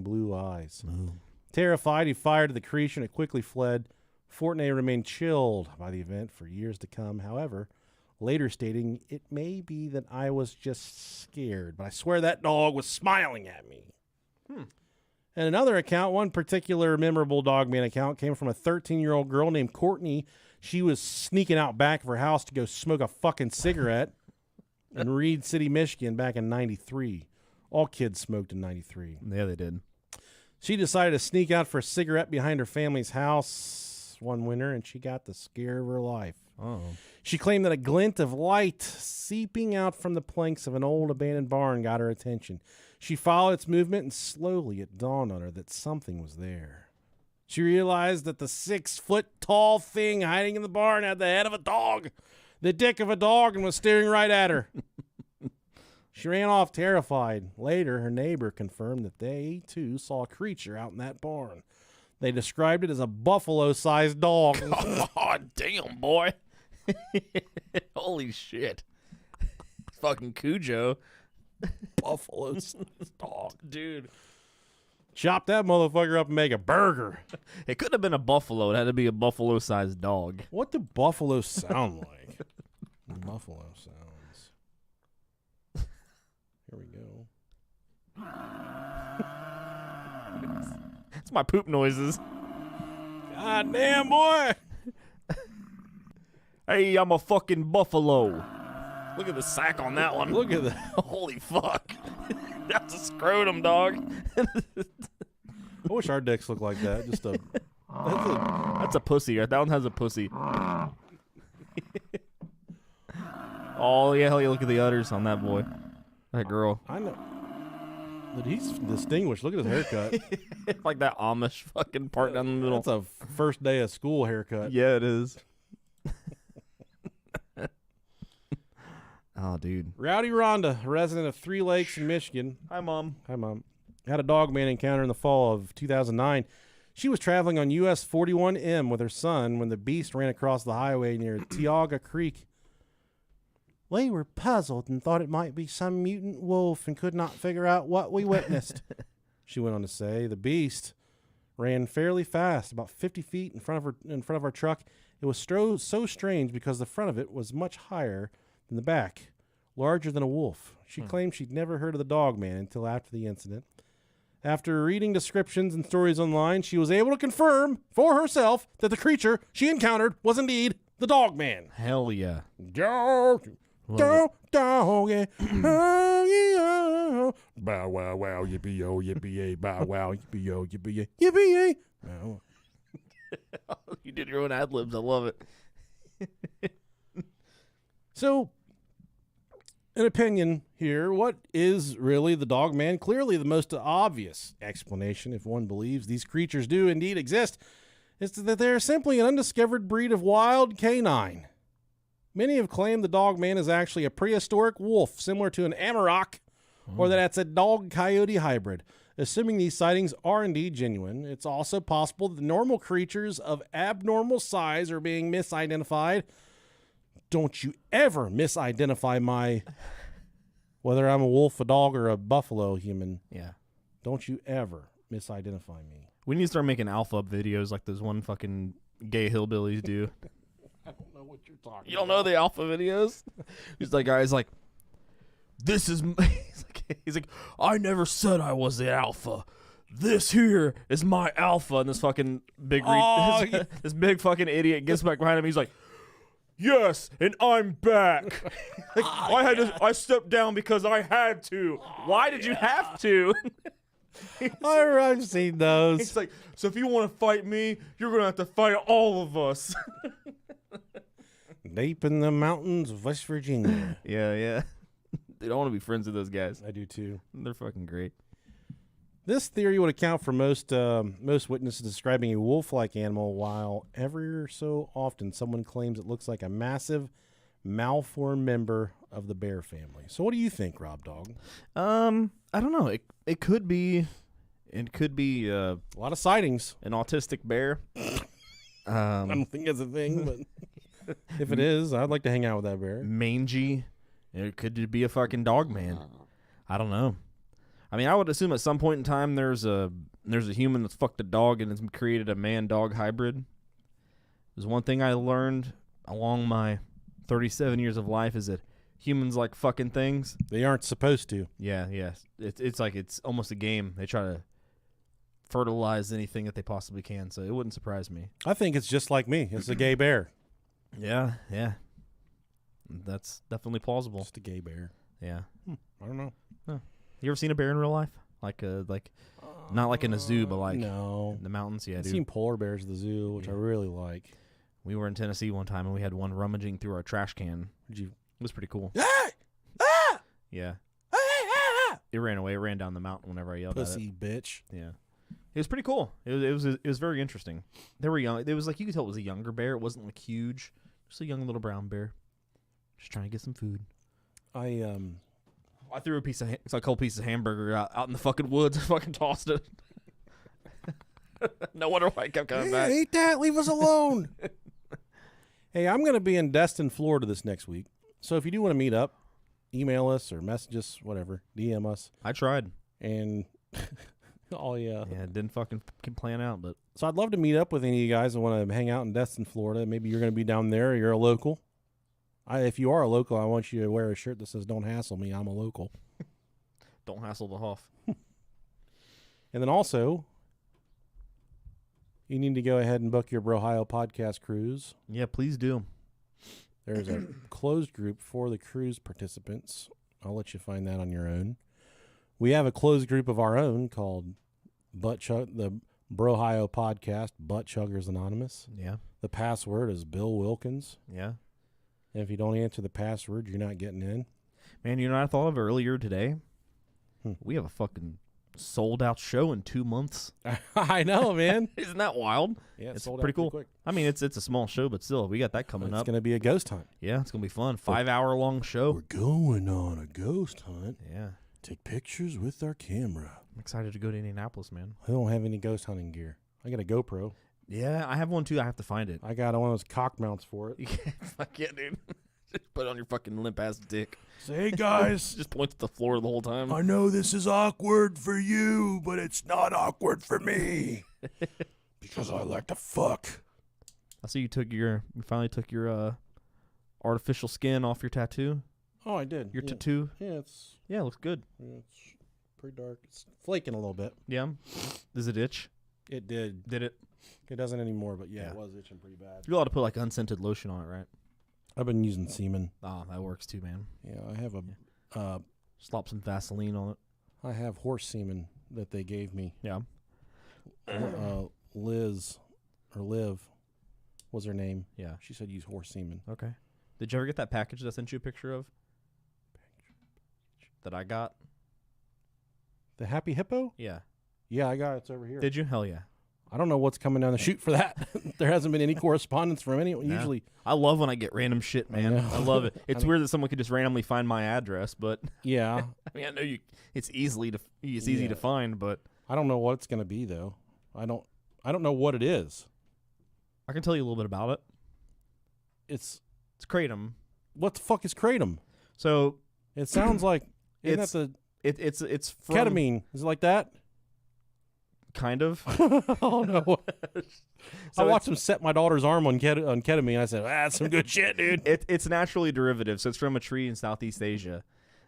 blue eyes. Oh. Terrified, he fired at the creature and it quickly fled. Fortney remained chilled by the event for years to come. However, later stating, it may be that I was just scared, but I swear that dog was smiling at me. And another account, one particular memorable Dogman account, came from a 13-year-old girl named Courtney. She was sneaking out back of her house to go smoke a fucking cigarette in Reed City, Michigan back in 93. All kids smoked in 93. Yeah, they did. She decided to sneak out for a cigarette behind her family's house one winter, and she got the scare of her life. Oh. She claimed that a glint of light seeping out from the planks of an old abandoned barn got her attention. She followed its movement, and slowly it dawned on her that something was there. She realized that the 6-foot-tall thing hiding in the barn had the head of a dog, the dick of a dog, and was staring right at her. She ran off terrified. Later, her neighbor confirmed that they, too, saw a creature out in that barn. They described it as a buffalo-sized dog. Oh, damn, boy. Holy shit. Fucking Cujo. Buffalo-sized dog. Dude. Chop that motherfucker up and make a burger. It couldn't have been a buffalo. It had to be a buffalo-sized dog. What do buffaloes sound like? Buffalo sounds. Here we go. It's my poop noises. God damn, boy. Hey, I'm a fucking buffalo. Look at the sack on that one. Look at that. Holy fuck. That's a scrotum, dog. I wish our dicks looked like that. Just a. That's a pussy. Right? That one has a pussy. Oh, yeah, hell yeah. Look at the udders on that boy. That girl. I know. But he's distinguished. Look at his haircut. Like that Amish fucking part down the middle. That's a first day of school haircut. Yeah, it is. Oh, dude. Rowdy Rhonda, a resident of Three Lakes in Michigan. Hi, Mom. Hi, Mom. Had a Dogman encounter in the fall of 2009. She was traveling on US 41M with her son when the beast ran across the highway near Tioga Creek. We were puzzled and thought it might be some mutant wolf and could not figure out what we witnessed. She went on to say the beast ran fairly fast, about 50 feet in front of our truck. It was so strange because the front of it was much higher than the back, larger than a wolf. She claimed she'd never heard of the Dogman until after the incident. After reading descriptions and stories online, she was able to confirm for herself that the creature she encountered was indeed the Dogman. Hell yeah. Dog, dog, dog, yeah. Oh, yeah. Bow wow wow, yippee yo, yippee yay, bow wow, yippee yo, yippee yay, yippee yay. Oh. You did your own ad libs. I love it. So, an opinion here. What is really the Dogman? Clearly, the most obvious explanation, if one believes these creatures do indeed exist, is that they're simply an undiscovered breed of wild canine. Many have claimed the Dogman is actually a prehistoric wolf, similar to an Amarok, or that it's a dog-coyote hybrid. Assuming these sightings are indeed genuine, it's also possible that the normal creatures of abnormal size are being misidentified. Don't you ever misidentify whether I'm a wolf, a dog, or a buffalo human. Yeah. Don't you ever misidentify me. We need to start making alpha up videos like those one fucking gay hillbillies do. I don't know what you're talking about. You don't know the alpha videos? He's like, guys, like, this is, he's like, I never said I was the alpha. This here is my alpha. And this fucking big, this big fucking idiot gets back behind him. He's like, yes, and I'm back. Like, I stepped down because I had to. Why did you have to? I've seen those. It's like, so if you want to fight me, you're going to have to fight all of us. Deep in the mountains of West Virginia. Yeah. They don't want to be friends with those guys. I do too. They're fucking great. This theory would account for most witnesses describing a wolf-like animal, while ever so often someone claims it looks like a massive malformed member of the bear family. So what do you think, Rob Dog? I don't know. It could be A lot of sightings. an autistic bear. I don't think it's a thing, but if it is, I'd like to hang out with that bear. Mangy. It could be a fucking Dogman. I don't know. I mean, I would assume at some point in time there's a human that's fucked a dog and has created a man-dog hybrid. There's one thing I learned along my 37 years of life is that humans like fucking things. They aren't supposed to. Yeah. It's like it's almost a game. They try to fertilize anything that they possibly can, so it wouldn't surprise me. I think it's just like me. It's a gay bear. Yeah. That's definitely plausible. Just a gay bear. Yeah. I don't know. You ever seen a bear in real life? Like not like in a zoo, but like no. in the mountains? Yeah, I've dude. seen polar bears at the zoo, which I really like. We were in Tennessee one time, and we had one rummaging through our trash can. It was pretty cool. Yeah. It ran away. It ran down the mountain whenever I yelled Pussy at it. bitch. Yeah. It was pretty cool. It was very interesting. They were young. It was like you could tell it was a younger bear. It wasn't like huge. Just a young little brown bear. Just trying to get some food. I threw a couple pieces of hamburger out in the fucking woods and fucking tossed it. No wonder why I kept coming back. Eat that. Leave us alone. Hey, I'm going to be in Destin, Florida this next week. So if you do want to meet up, email us or message us, whatever. DM us. I tried. And, oh, yeah. Yeah, it didn't fucking plan out, but. So I'd love to meet up with any of you guys that want to hang out in Destin, Florida. Maybe you're going to be down there or you're a local. If you are a local, I want you to wear a shirt that says, "Don't hassle me, I'm a local." Don't hassle the Hoff. And then also, you need to go ahead and book your Brohio podcast cruise. Yeah, please do. There's a closed group for the cruise participants. I'll let you find that on your own. We have a closed group of our own called the Brohio Podcast, Butt Chuggers Anonymous. Yeah. The password is Bill Wilkins. Yeah. And if you don't answer the password, you're not getting in. Man, you know what I thought of earlier today? We have a fucking sold-out show in 2 months. I know, man. Isn't that wild? Yeah, it's sold pretty out cool. quick. I mean, it's a small show, but still, we got that coming up. It's going to be a ghost hunt. Yeah, it's going to be fun. 5-hour-long show. We're going on a ghost hunt. Yeah. Take pictures with our camera. I'm excited to go to Indianapolis, man. I don't have any ghost hunting gear. I got a GoPro. Yeah, I have one too. I have to find it. I got one of those cock mounts for it. Fuck yeah, dude. Just put it on your fucking limp-ass dick. Say, hey, guys. Just point to the floor the whole time. I know this is awkward for you, but it's not awkward for me. Because I like to fuck. I see you finally took your artificial skin off your tattoo. Oh, I did. Your tattoo? Yeah, it looks good. It's pretty dark. It's flaking a little bit. Yeah. Does it itch? It did. Did it? It doesn't anymore, but yeah, it was itching pretty bad. You're allowed to put like unscented lotion on it, right? I've been using semen. Oh, that works too, man. Yeah, I have slop some Vaseline on it. I have horse semen that they gave me. Yeah. Liz was her name. Yeah. She said use horse semen. Okay. Did you ever get that package that I sent you a picture of? That I got? The Happy Hippo? Yeah. Yeah, I got it. It's over here. Did you? Hell yeah. I don't know what's coming down the chute for that. There hasn't been any correspondence from anyone. Nah. Usually, I love when I get random shit, man. I love it. It's I mean, weird that someone could just randomly find my address, but yeah. I mean, I know it's easy to find, but I don't know what it's going to be though. I don't know what it is. I can tell you a little bit about it. It's Kratom. What the fuck is Kratom? So it sounds like it's from ketamine. Is it like that? Kind of. Oh no! So I watched him set my daughter's arm on ketamine. I said, "That's some good shit, dude." It's naturally derivative, so it's from a tree in Southeast Asia.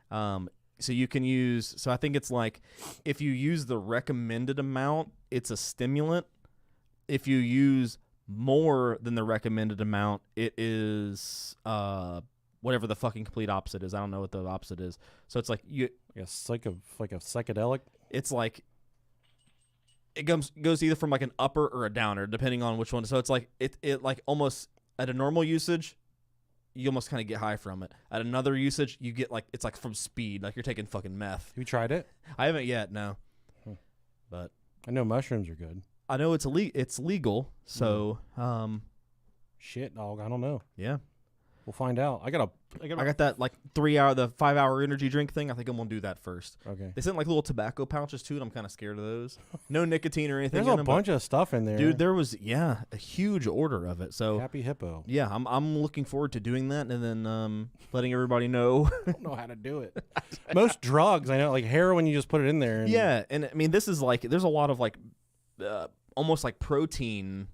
So you can use. So I think it's like if you use the recommended amount, it's a stimulant. If you use more than the recommended amount, it is whatever the fucking complete opposite is. I don't know what the opposite is. So it's like like a psychedelic. It's like. It goes either from like an upper or a downer, depending on which one. So it's like it like almost at a normal usage, you almost kind of get high from it. At another usage, you get like it's like from speed, like you're taking fucking meth. Have you tried it? I haven't yet, no. But I know mushrooms are good. I know it's legal. So shit, dog. I don't know. Yeah. We'll find out. I got that like 5-hour energy drink thing. I think I'm gonna do that first. Okay. They sent like little tobacco pouches too, and I'm kind of scared of those. No nicotine or anything. There's a bunch of stuff in there, dude. There was a huge order of it. So Happy Hippo. Yeah, I'm looking forward to doing that, and then letting everybody know. I don't know how to do it. Most drugs, I know, like heroin, you just put it in there. Yeah, and I mean, this is like there's a lot of like almost like protein.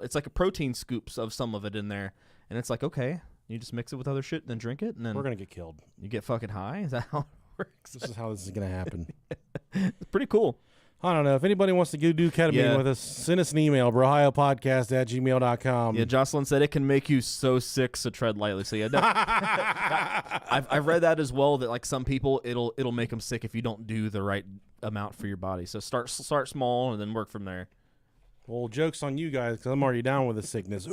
It's like a protein scoops of some of it in there, and it's like okay. You just mix it with other shit, then drink it, and then we're gonna get killed. You get fucking high. Is that how it works? This is how this is gonna happen. It's pretty cool. I don't know. If anybody wants to go do ketamine with us, send us an email, brohiopodcast@gmail.com. Yeah, Jocelyn said it can make you so sick, so tread lightly. So yeah, I've read that as well. That like some people, it'll make them sick if you don't do the right amount for your body. So start small and then work from there. Well, joke's on you guys because I'm already down with the sickness.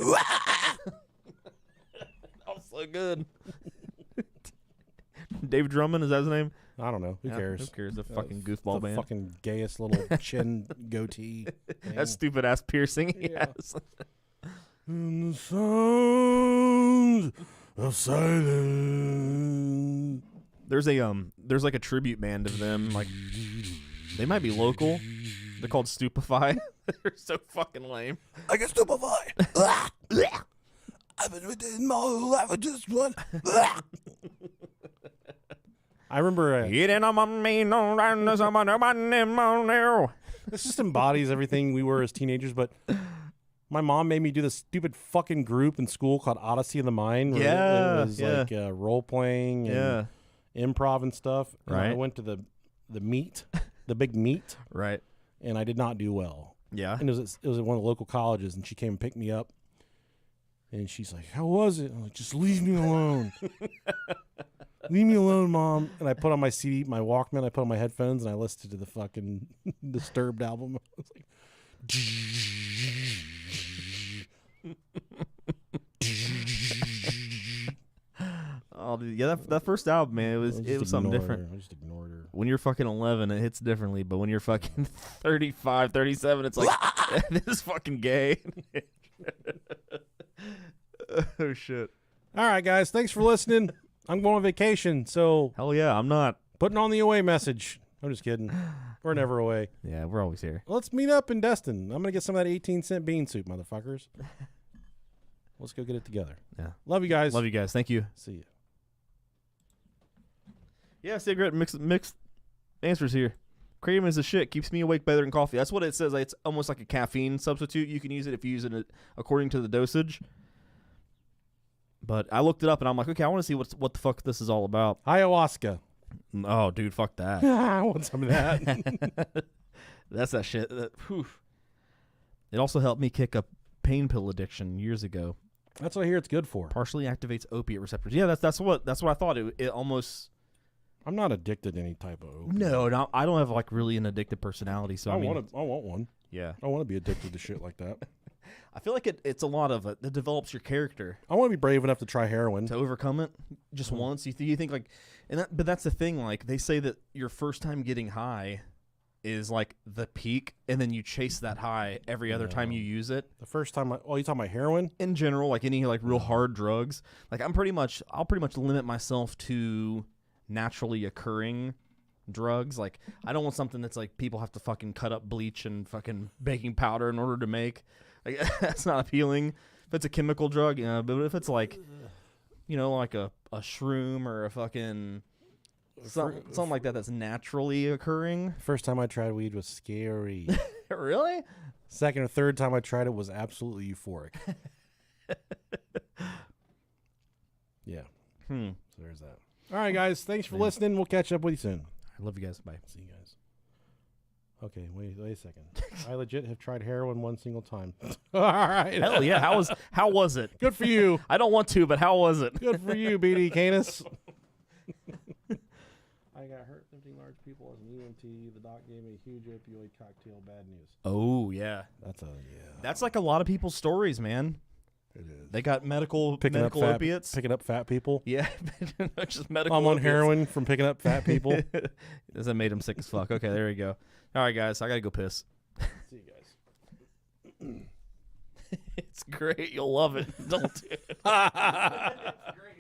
So good. David Drummond, is that his name? I don't know. Who cares? Who cares? The fucking goofball band. Fucking gayest little chin goatee. That stupid ass piercing. Yes. In the sound of silence. There's like a tribute band of them. Like they might be local. They're called Stupefy. They're so fucking lame. I get Stupefy. I've been within my whole life. I just want. I remember. This just embodies everything we were as teenagers. But my mom made me do this stupid fucking group in school called Odyssey of the Mind. Where it was like role playing and improv and stuff. And I went to the meet, the big meet. Right. And I did not do well. Yeah. And it was at one of the local colleges, and she came and picked me up. And she's like, "How was it?" I'm like, "Just leave me alone. Leave me alone, Mom." And I put on my CD, my Walkman, I put on my headphones, and I listened to the fucking Disturbed album. I was like, oh, dude, yeah, that first album, man, it was something different. I just ignored her. When you're fucking 11, it hits differently, but when you're fucking 35, 37, it's like, this is fucking gay. Oh, shit. All right, guys. Thanks for listening. I'm going on vacation, so... Hell yeah, I'm not. Putting on the away message. I'm just kidding. We're never away. Yeah, we're always here. Let's meet up in Destin. I'm going to get some of that 18-cent bean soup, motherfuckers. Let's go get it together. Yeah. Love you guys. Love you guys. Thank you. See you. Yeah, cigarette mixed answers here. Kratom is the shit. Keeps me awake better than coffee. That's what it says. It's almost like a caffeine substitute. You can use it if you use it according to the dosage. But I looked it up, and I'm like, okay, I want to see what the fuck this is all about. Ayahuasca. Oh, dude, fuck that. I want some of that. That's that shit. It also helped me kick a pain pill addiction years ago. That's what I hear it's good for. Partially activates opiate receptors. Yeah, that's what I thought. It almost... I'm not addicted to any type of opiate. No, I don't have like really an addictive personality. So I want one. Yeah, I want to be addicted to shit like that. I feel like it's a lot of it that develops your character. I want to be brave enough to try heroin to overcome it just once. You think like, but that's the thing. Like they say that your first time getting high is like the peak, and then you chase that high every other time you use it. The first time, you talking about heroin in general, like any like real hard drugs. Like I'll pretty much limit myself to naturally occurring drugs. Like I don't want something that's like people have to fucking cut up bleach and fucking baking powder in order to make. Like that's not appealing. If it's a chemical drug, but if it's like, like a shroom or a fucking something like that that's naturally occurring. First time I tried weed was scary. Really? Second or third time I tried it was absolutely euphoric. Yeah. So there's that. All right, guys. Thanks for listening. We'll catch up with you soon. I love you guys. Bye. See you guys. Okay, wait a second. I legit have tried heroin one single time. All right. Hell yeah. How was it? Good for you. I don't want to, but how was it? Good for you, BD Canis. I got hurt lifting large people as an EMT. The doc gave me a huge opioid cocktail. Bad news. Oh, yeah. That's like a lot of people's stories, man. It is. They got medical opiates. Picking up fat people. Yeah. Just medical I'm on opiates. heroin from picking up fat people. That made him sick as fuck. Okay, there we go. All right, guys. I got to go piss. See you guys. It's great. You'll love it. Don't do it.